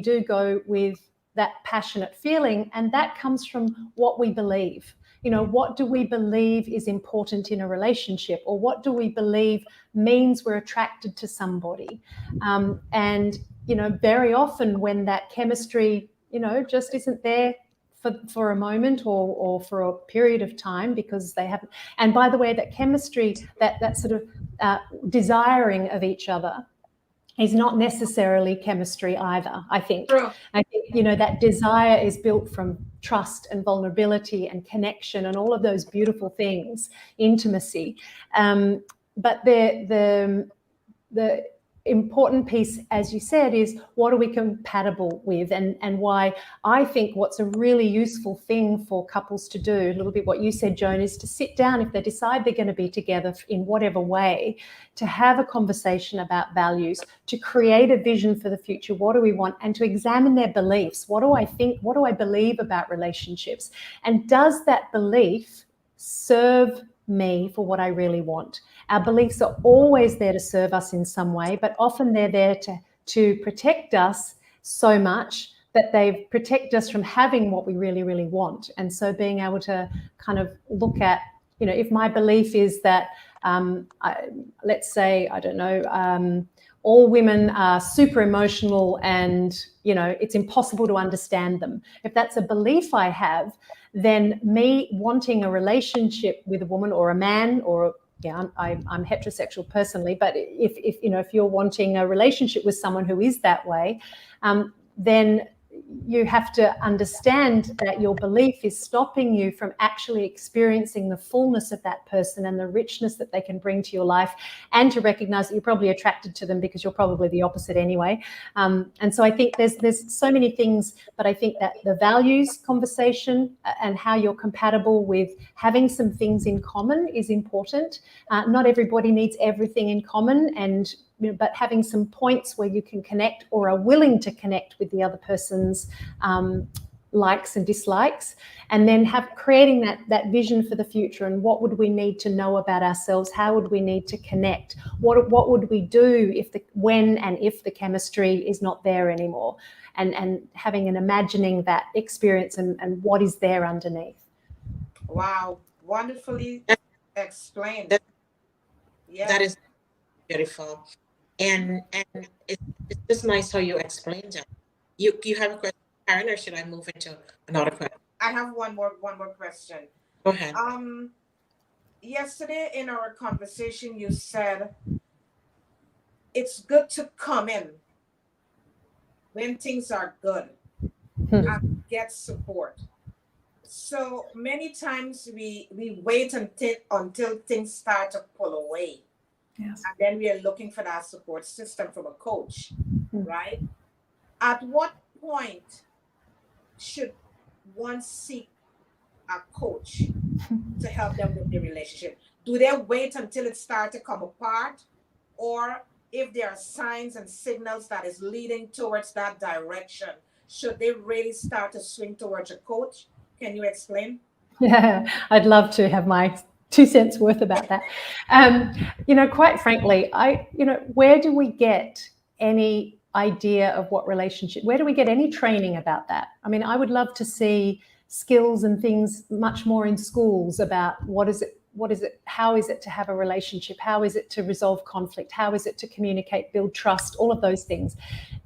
do go with that passionate feeling, and that comes from what we believe. What do we believe is important in a relationship, or what do we believe means we're attracted to somebody? And very often when that chemistry just isn't there for a moment or for a period of time, because they haven't. And by the way, that chemistry, that sort of desiring of each other, is not necessarily chemistry either, I think. True. I think, that desire is built from trust and vulnerability and connection and all of those beautiful things, intimacy. But the important piece, as you said, is what are we compatible with, and why I think what's a really useful thing for couples to do, a little bit what you said, Joan, is to sit down, if they decide they're going to be together in whatever way, to have a conversation about values, to create a vision for the future. What do we want? And to examine their beliefs. What do I think? What do I believe about relationships? And does that belief serve me for what I really want? Our beliefs are always there to serve us in some way, but often they're there to protect us so much that they protect us from having what we really, really want. And so being able to kind of look at, if my belief is that, let's say, I don't know, all women are super emotional and, it's impossible to understand them. If that's a belief I have, then me wanting a relationship with a woman or a man, or I'm heterosexual personally, but if you're wanting a relationship with someone who is that way, then you have to understand that your belief is stopping you from actually experiencing the fullness of that person and the richness that they can bring to your life, and to recognize that you're probably attracted to them because you're probably the opposite anyway. And so I think there's so many things, but I think that the values conversation and how you're compatible with having some things in common is important. Not everybody needs everything in common, but having some points where you can connect or are willing to connect with the other person's likes and dislikes, and then creating that vision for the future. And what would we need to know about ourselves? How would we need to connect? What would we do when and if the chemistry is not there anymore? And having and imagining that experience and what is there underneath. Wow, wonderfully explained. Yeah, that is beautiful. And it's just nice how you explained it. You have a question, Karen, or should I move into another question? I have one more question. Go ahead. Yesterday in our conversation, you said it's good to come in when things are good and get support. So many times we wait until things start to pull away. Yes. And then we are looking for that support system from a coach, right? At what point should one seek a coach to help them with the relationship? Do they wait until it starts to come apart? Or if there are signs and signals that is leading towards that direction, should they really start to swing towards a coach? Can you explain? Yeah, I'd love to have my 2 cents worth about that. Quite frankly, where do we get any idea of what relationship, where do we get any training about that? I mean, I would love to see skills and things much more in schools about what is it, how is it to have a relationship? How is it to resolve conflict? How is it to communicate, build trust, all of those things?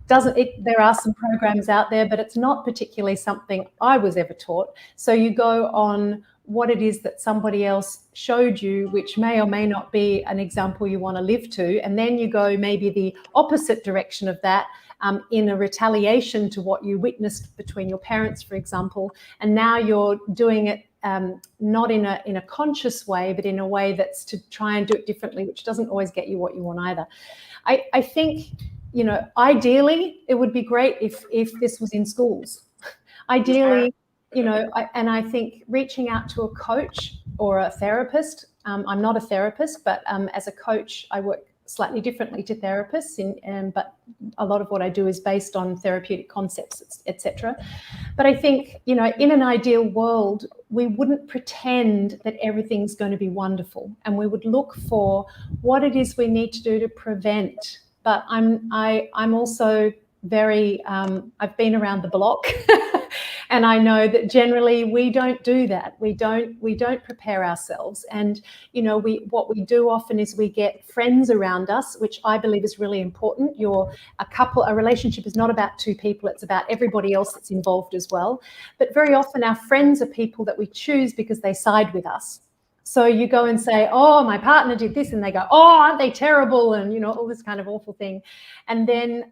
There are some programs out there, but it's not particularly something I was ever taught. So you go on what it is that somebody else showed you, which may or may not be an example you want to live to, and then you go maybe the opposite direction of that, in a retaliation to what you witnessed between your parents, for example, and now you're doing it not in a conscious way, but in a way that's to try and do it differently, which doesn't always get you what you want either. I think, you know, ideally it would be great if this was in schools. Ideally, you know, I think reaching out to a coach or a therapist. I'm not a therapist, but as a coach, I work slightly differently to therapists, but a lot of what I do is based on therapeutic concepts, etc. But I think, you know, in an ideal world, we wouldn't pretend that everything's going to be wonderful, and we would look for what it is we need to do to prevent. But I'm also very, I've been around the block. And I know that generally we don't do that. We don't prepare ourselves. And, you know, what we do often is we get friends around us, which I believe is really important. A relationship is not about two people. It's about everybody else that's involved as well. But very often our friends are people that we choose because they side with us. So you go and say, oh, my partner did this, and they go, oh, aren't they terrible? And, you know, all this kind of awful thing. And then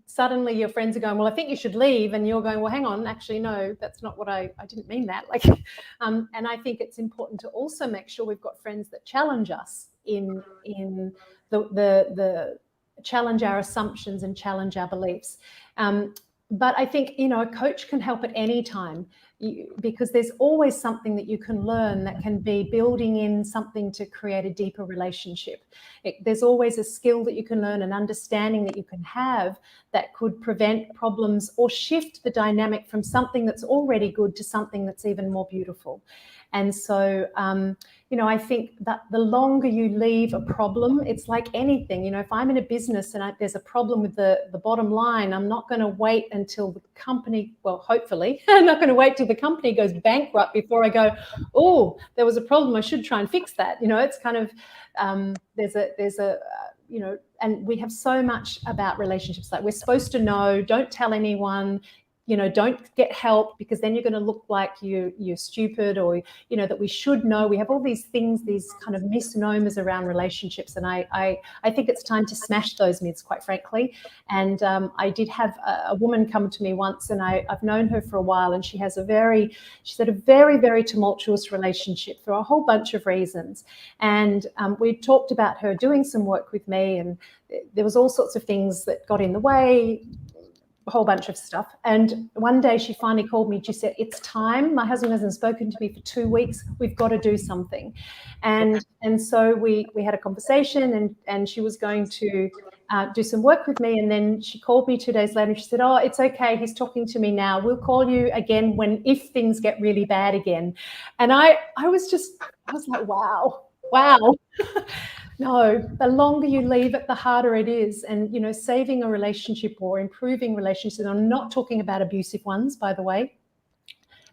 suddenly your friends are going, well, I think you should leave. And you're going, well, hang on, actually, no, that's not what I didn't mean that. Like, and I think it's important to also make sure we've got friends that challenge us in the challenge our assumptions and challenge our beliefs. But I think, you know, a coach can help at any time, because there's always something that you can learn that can be building in something to create a deeper relationship. There's always a skill that you can learn, an understanding that you can have that could prevent problems or shift the dynamic from something that's already good to something that's even more beautiful. And so, you know, I think that the longer you leave a problem, it's like anything. You know, if I'm in a business and there's a problem with the bottom line, I'm not going to wait until the company, well, hopefully, I'm not going to wait till the company goes bankrupt before I go, oh, there was a problem, I should try and fix that. You know, it's kind of, there's a you know, and we have so much about relationships. Like, we're supposed to know, don't tell anyone, you know, don't get help, because then you're going to look like you're stupid, or, you know, that we should know. We have all these things, these kind of misnomers around relationships. And I think it's time to smash those myths, quite frankly. And I did have a woman come to me once, and I've known her for a while, and she's had a very, very tumultuous relationship for a whole bunch of reasons. And we talked about her doing some work with me, and there was all sorts of things that got in the way, a whole bunch of stuff. And one day she finally called me. She said, it's time. My husband hasn't spoken to me for 2 weeks. We've got to do something. And so we had a conversation, and she was going to do some work with me. And then she called me 2 days later, and she said, oh, it's okay, he's talking to me now. We'll call you again if things get really bad again. And I was like, wow. No, the longer you leave it, the harder it is. And, you know, saving a relationship or improving relationships, and I'm not talking about abusive ones, by the way.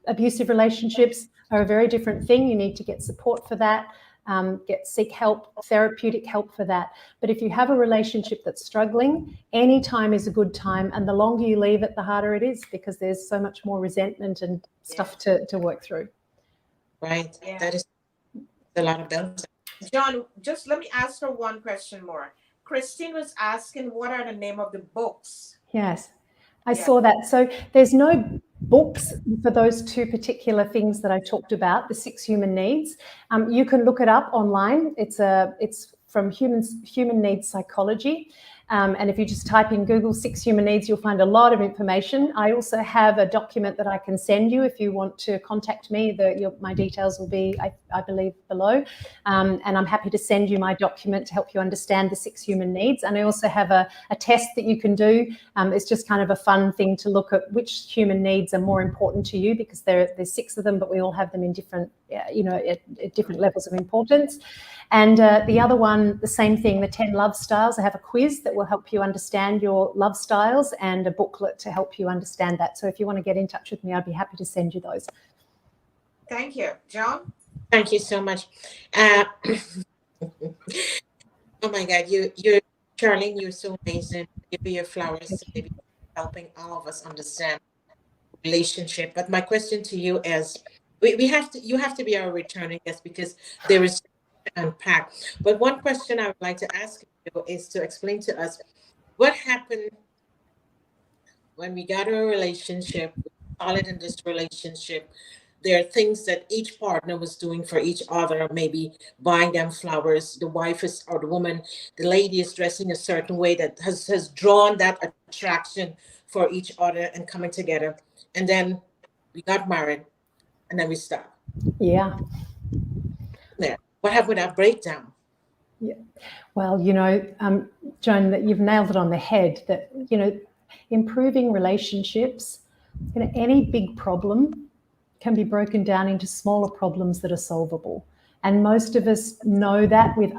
Abusive relationships are a very different thing. You need to get support for that, seek help, therapeutic help for that. But if you have a relationship that's struggling, any time is a good time. And the longer you leave it, the harder it is, because there's so much more resentment and stuff to work through. Right. Yeah. That is a lot of build. John, just let me ask her one question more. Christine was asking, what are the name of the books? Yes, I saw that. So there's no books for those two particular things that I talked about, the 6 human needs. You can look it up online. It's from human needs psychology. And if you just type in Google 6 human needs, you'll find a lot of information. I also have a document that I can send you if you want to contact me. My details will be, I believe, below. And I'm happy to send you my document to help you understand the 6 human needs. And I also have a test that you can do. It's just kind of a fun thing to look at which human needs are more important to you, because there's 6 of them, but we all have them in different, you know, at different levels of importance. And the other one, the same thing, the 10 love styles. I have a quiz that will help you understand your love styles, and a booklet to help you understand that. So if you want to get in touch with me, I'd be happy to send you those. Thank you. John? Thank you so much. Oh my God, Sharlene, you're so amazing. Give you your flowers, maybe helping all of us understand relationship. But my question to you is, we have to, you have to be our returning guest because there is to unpack. But one question I would like to ask you is to explain to us what happened when we got a relationship, solid in this relationship. There are things that each partner was doing for each other, maybe buying them flowers. The wife is, or the woman, the lady is dressing a certain way that has drawn that attraction for each other and coming together. And then we got married and then we stopped Yeah. there. What happened with that breakdown? Yeah. Well, Joan, that you've nailed it on the head, that, improving relationships, any big problem can be broken down into smaller problems that are solvable. And most of us know that with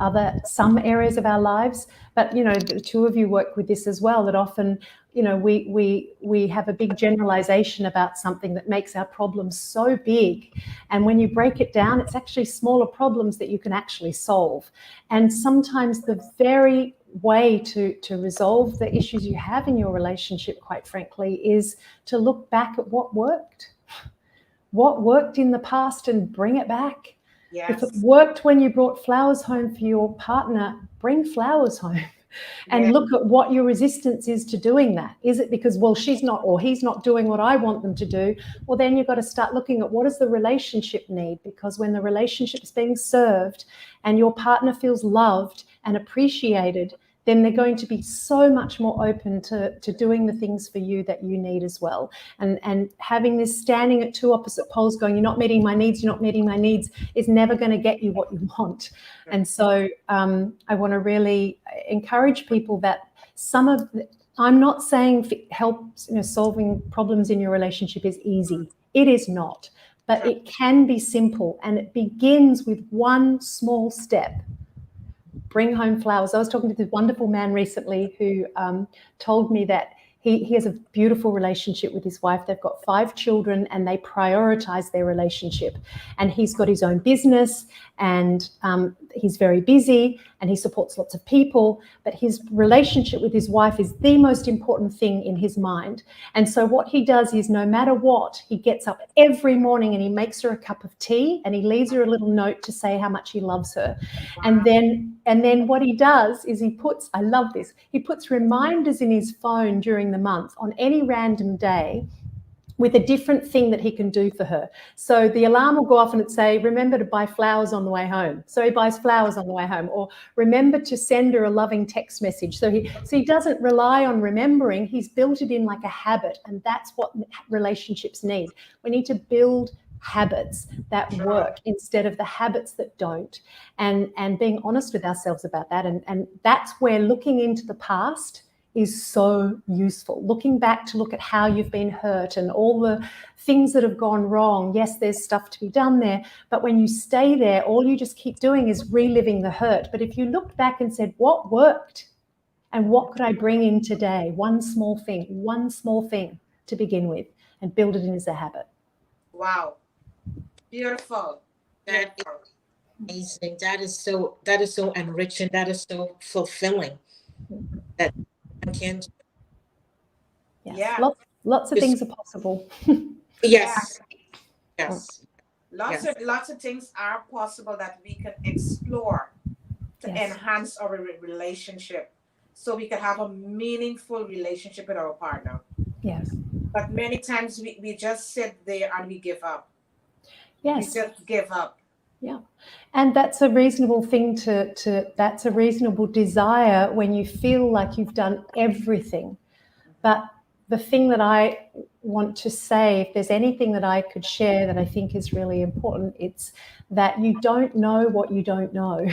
some areas of our lives, but the two of you work with this as well, that often we have a big generalization about something that makes our problem so big, and when you break it down, it's actually smaller problems that you can actually solve. And sometimes the very way to resolve the issues you have in your relationship, quite frankly, is to look back at what worked in the past and bring it back. Yes. If it worked when you brought flowers home for your partner, bring flowers home. And look at what your resistance is to doing that. Is it because, well, she's not or he's not doing what I want them to do? Well, then you've got to start looking at what does the relationship need? Because when the relationship is being served and your partner feels loved and appreciated, then they're going to be so much more open to doing the things for you that you need as well. And having this standing at two opposite poles going, you're not meeting my needs, you're not meeting my needs, is never going to get you what you want. And so I want to really encourage people that I'm not saying help, solving problems in your relationship is easy. It is not, but it can be simple, and it begins with one small step. Bring home flowers. I was talking to this wonderful man recently who told me that he has a beautiful relationship with his wife. They've got 5 children and they prioritize their relationship. And he's got his own business and he's very busy and he supports lots of people. But his relationship with his wife is the most important thing in his mind. And so what he does is, no matter what, he gets up every morning and he makes her a cup of tea and he leaves her a little note to say how much he loves her. And then what he does is I love this, he puts reminders in his phone during the month on any random day with a different thing that he can do for her. So the alarm will go off and it'd say, remember to buy flowers on the way home. So he buys flowers on the way home, or remember to send her a loving text message. So he doesn't rely on remembering, he's built it in like a habit, and that's what relationships need. We need to build habits that work instead of the habits that don't, and being honest with ourselves about that. And that's where looking into the past is so useful. Looking back to look at how you've been hurt and all the things that have gone wrong. Yes, there's stuff to be done there, but when you stay there, all you just keep doing is reliving the hurt. But if you looked back and said, what worked and what could I bring in today? One small thing to begin with, and build it in as a habit. Wow. Beautiful. That is amazing. That is so enriching. That is so fulfilling. That I can't. Yes. Yeah. Lots of things are possible. Yes. Yes. Lots of things are possible that we can explore to enhance our relationship, so we can have a meaningful relationship with our partner. Yes. But many times we just sit there and we give up. Yes. We just give up. Yeah. And that's a reasonable thing that's a reasonable desire when you feel like you've done everything. But the thing that I want to say, if there's anything that I could share that I think is really important, it's that you don't know what you don't know.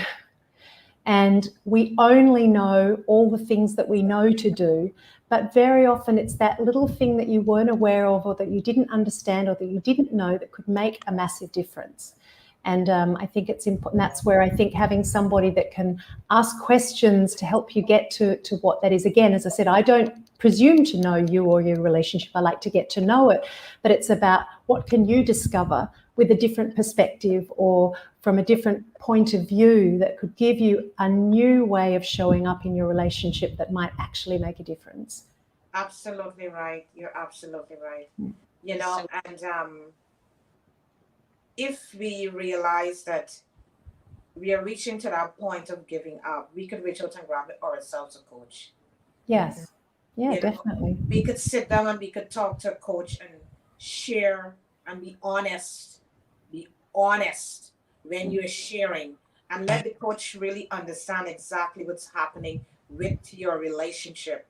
And we only know all the things that we know to do, but very often it's that little thing that you weren't aware of, or that you didn't understand, or that you didn't know, that could make a massive difference. And I think it's important. That's where I think having somebody that can ask questions to help you get to what that is. Again, as I said, I don't presume to know you or your relationship. I like to get to know it. But it's about what can you discover with a different perspective or from a different point of view that could give you a new way of showing up in your relationship that might actually make a difference. Absolutely right. You're absolutely right. You know, and if we realize that we are reaching to that point of giving up, we could reach out and grab ourselves a coach. Yes. Yeah, You know, definitely. we could sit down and we could talk to a coach and share and be honest. Be honest when you're sharing, and let the coach really understand exactly what's happening with your relationship.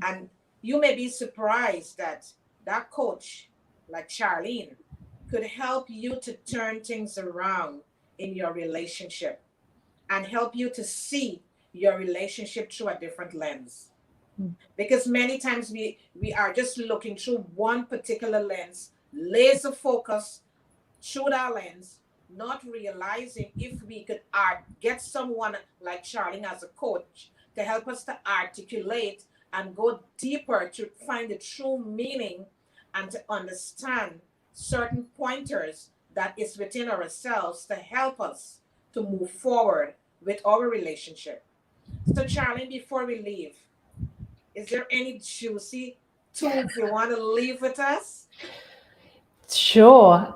And you may be surprised that that coach, like Charlene, could help you to turn things around in your relationship and help you to see your relationship through a different lens. Mm. Because many times we are just looking through one particular lens, laser focus through that lens, not realizing if we could get someone like Charlene as a coach to help us to articulate and go deeper to find the true meaning and to understand certain pointers that is within ourselves to help us to move forward with our relationship. So Charlene, before we leave, is there any juicy tools you want to leave with us? Sure.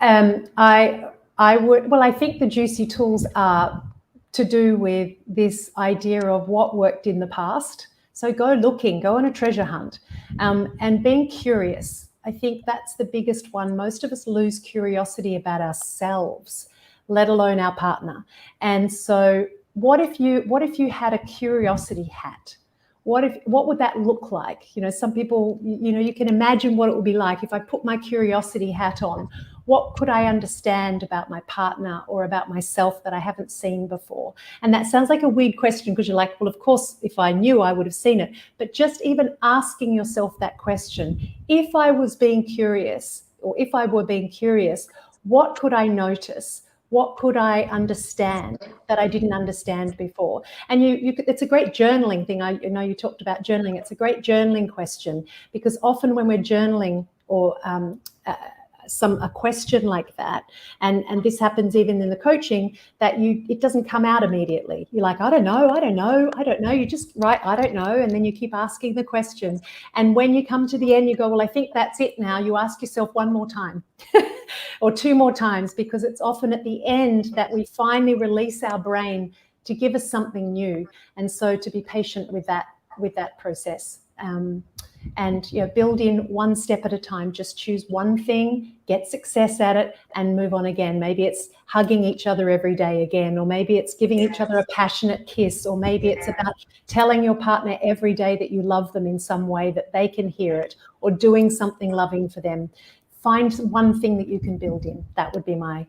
I would. Well, I think the juicy tools are to do with this idea of what worked in the past. So go looking, go on a treasure hunt, and being curious. I think that's the biggest one. Most of us lose curiosity about ourselves, let alone our partner. And so, what if you had a curiosity hat? What would that look like? Some people, you can imagine what it would be like if I put my curiosity hat on. What could I understand about my partner or about myself that I haven't seen before? And that sounds like a weird question, because you're like, well, of course, if I knew, I would have seen it. But just even asking yourself that question, if I was being curious, or if I were being curious, what could I notice? What could I understand that I didn't understand before? And it's a great journaling thing. I know you talked about journaling. It's a great journaling question, because often when we're journaling or a question like that, and this happens even in the coaching, that it doesn't come out immediately. You're like, I don't know. You just write, I don't know, and then you keep asking the question. And when you come to the end, you go, well, I think that's it now. You ask yourself one more time. Or two more times, because it's often at the end that we finally release our brain to give us something new. And so to be patient with that process, and build in one step at a time. Just choose one thing, get success at it, and move on again. Maybe it's hugging each other every day again, or maybe it's giving each other a passionate kiss, or maybe it's about telling your partner every day that you love them in some way that they can hear it, or doing something loving for them. Find one thing that you can build in. That would be my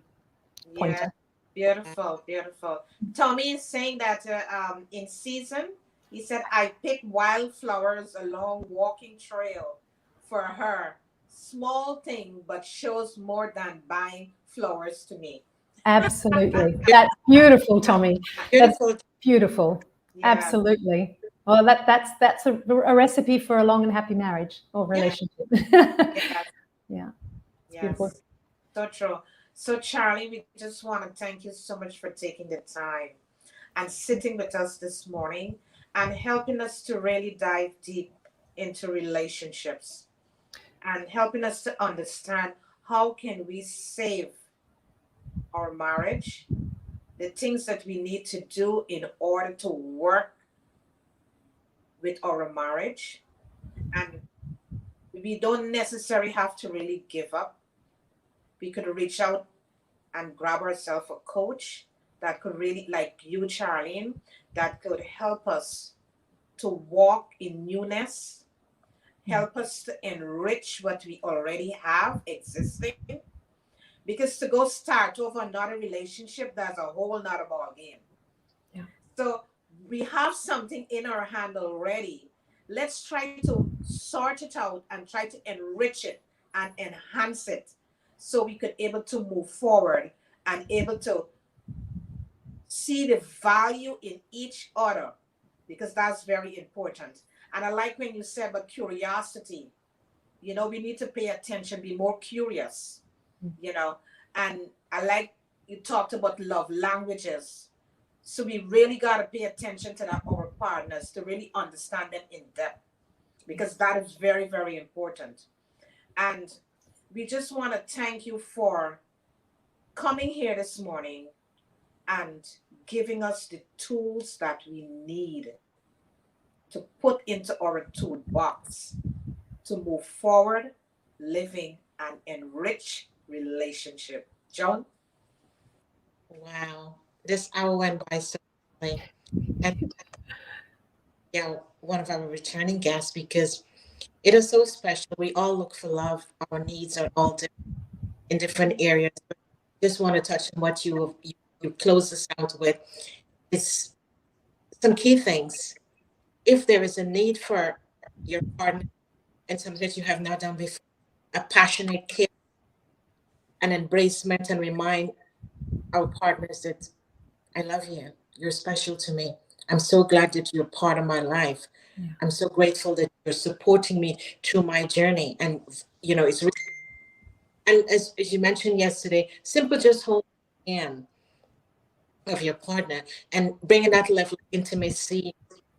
pointer. Yeah, beautiful, beautiful. Tommy is saying that in season, he said, I picked wildflowers along walking trail for her. Small thing, but shows more than buying flowers to me. Absolutely. That's beautiful, Tommy. That's Beautiful. beautiful. Yeah, Absolutely. Well, that's a recipe for a long and happy marriage or relationship. yes, Yeah, it's beautiful. yes. So true. So, Charlie, we just want to thank you so much for taking the time and sitting with us this morning and helping us to really dive deep into relationships and helping us to understand how can we save our marriage, the things that we need to do in order to work with our marriage. And we don't necessarily have to really give up. We could reach out and grab ourselves a coach that could really, like you, Charlene, that could help us to walk in newness, help us to enrich what we already have existing. Because to go start over another relationship, that's a whole nother ball game. Yeah. So we have something in our hand already. Let's try to sort it out and try to enrich it and enhance it so we could able to move forward and able to see the value in each other, because that's very important. And I like when you said about curiosity. We need to pay attention, be more curious, and I like you talked about love languages. So we really got to pay attention to our partners to really understand them in depth, because that is very, very important. And we just want to thank you for coming here this morning and giving us the tools that we need to put into our toolbox to move forward, living an enriched relationship. Joan? Wow. This hour went by so quickly. And yeah, one of our returning guests, because it is so special. We all look for love. Our needs are all different in different areas. But just want to touch on what you close this out with. It's some key things. If there is a need for your partner and something that you have not done before, a passionate care and embracement, and remind our partners that I love you. You're special to me. I'm so glad that you're part of my life. Yeah. I'm so grateful that you're supporting me through my journey. And it's really, and as you mentioned yesterday, simple just hold the hand of your partner and bringing that level of intimacy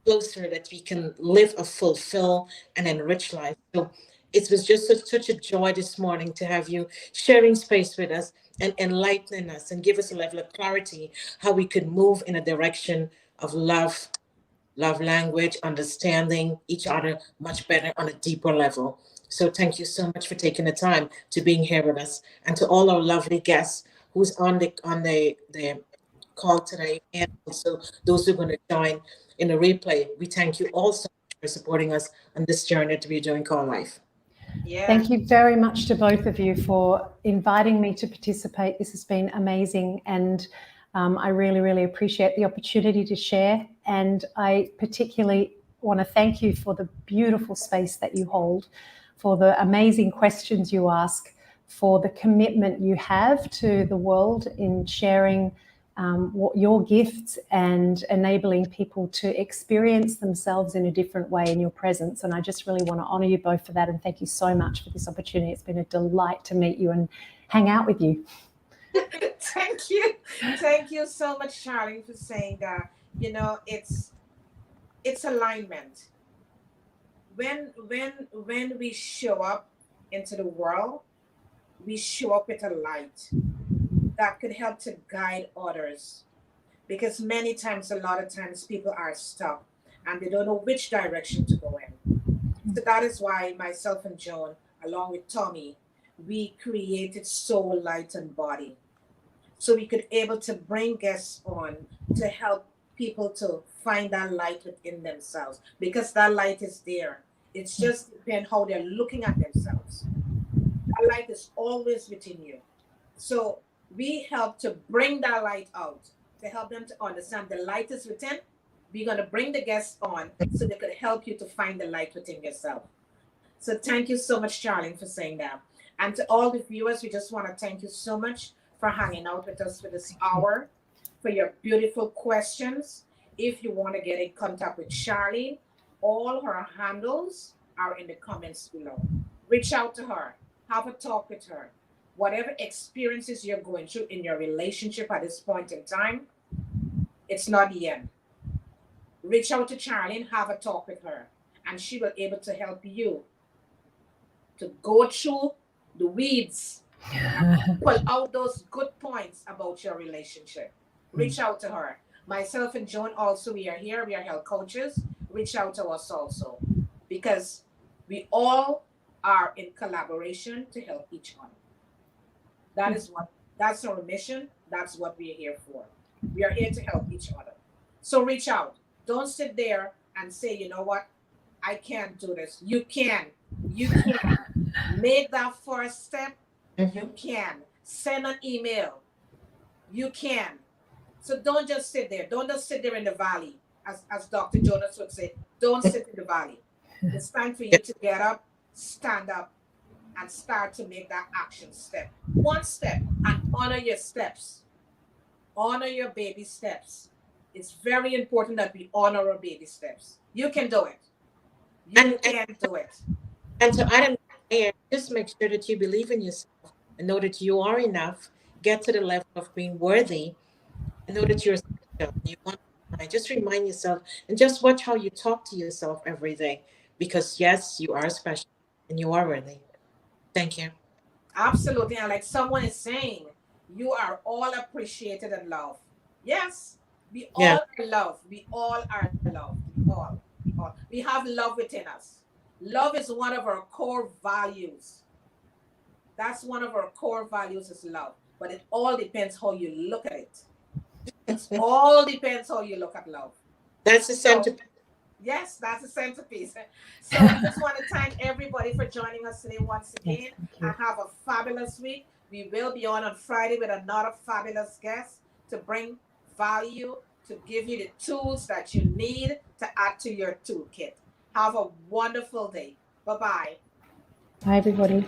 closer, that we can live a fulfill and enriched life. So it was just such a joy this morning to have you sharing space with us and enlightening us and give us a level of clarity how we could move in a direction of love language, understanding each other much better on a deeper level. So thank you so much for taking the time to being here with us, and to all our lovely guests who's on the call today, and also those who are going to join in the replay. We thank you all so much for supporting us on this journey that we're doing called life. Yeah. Thank you very much to both of you for inviting me to participate. This has been amazing, and I really, really appreciate the opportunity to share. And I particularly want to thank you for the beautiful space that you hold, for the amazing questions you ask, for the commitment you have to the world in sharing what your gifts and enabling people to experience themselves in a different way in your presence. And I just really want to honor you both for that. And thank you so much for this opportunity. It's been a delight to meet you and hang out with you. Thank you. Thank you so much, Charlie, for saying that. It's alignment. When we show up into the world, we show up with a light that could help to guide others. Because many times, a lot of times, people are stuck and they don't know which direction to go in. So that is why myself and Joan, along with Tommy, we created Soul, Light, and Body. So we could able to bring guests on to help people to find that light within themselves. Because that light is there. It's just depend how they're looking at themselves. That light is always within you. So we help to bring that light out, to help them to understand the light is within. We're going to bring the guests on so they could help you to find the light within yourself. So thank you so much, Charlene, for saying that. And to all the viewers, we just want to thank you so much for hanging out with us for this hour, for your beautiful questions. If you want to get in contact with Charlene, all her handles are in the comments below. Reach out to her, have a talk with her. Whatever experiences you're going through in your relationship at this point in time, it's not the end. Reach out to Charlene, have a talk with her, and she will be able to help you to go through the weeds and pull out those good points about your relationship. Reach out to her. Myself and Joan also, we are here. We are health coaches. Reach out to us also, because we all are in collaboration to help each other. That's our mission. That's what we are here for. We are here to help each other. So reach out. Don't sit there and say, you know what, I can't do this. You can. You can. Make that first step. You can. Send an email. You can. So don't just sit there. Don't just sit there in the valley, as Dr. Jonas would say. Don't sit in the valley. It's time for you to get up, stand up, and start to make that action step. One step, and honor your steps. Honor your baby steps. It's very important that we honor our baby steps. You can do it. You can do it. And to add in, just make sure that you believe in yourself and know that you are enough. Get to the level of being worthy and know that you're special. You want to just remind yourself and just watch how you talk to yourself every day. Because yes, you are special and you are worthy. Thank you. Absolutely. And like someone is saying, You are all appreciated and loved. Yes, we Yeah. all are loved. We all are loved. We all. We have love within us. Love is one of our core values. That's one of our core values is love. But it all depends how you look at it. It all depends how you look at love. That's the So centerpiece. yes, that's a centerpiece. So we just want to thank everybody for joining us today once Yes, again, thank you. and have a fabulous week. We will be on Friday with another fabulous guest to bring value, to give you the tools that you need to add to your toolkit. Have a wonderful day. Bye-bye. Bye, everybody.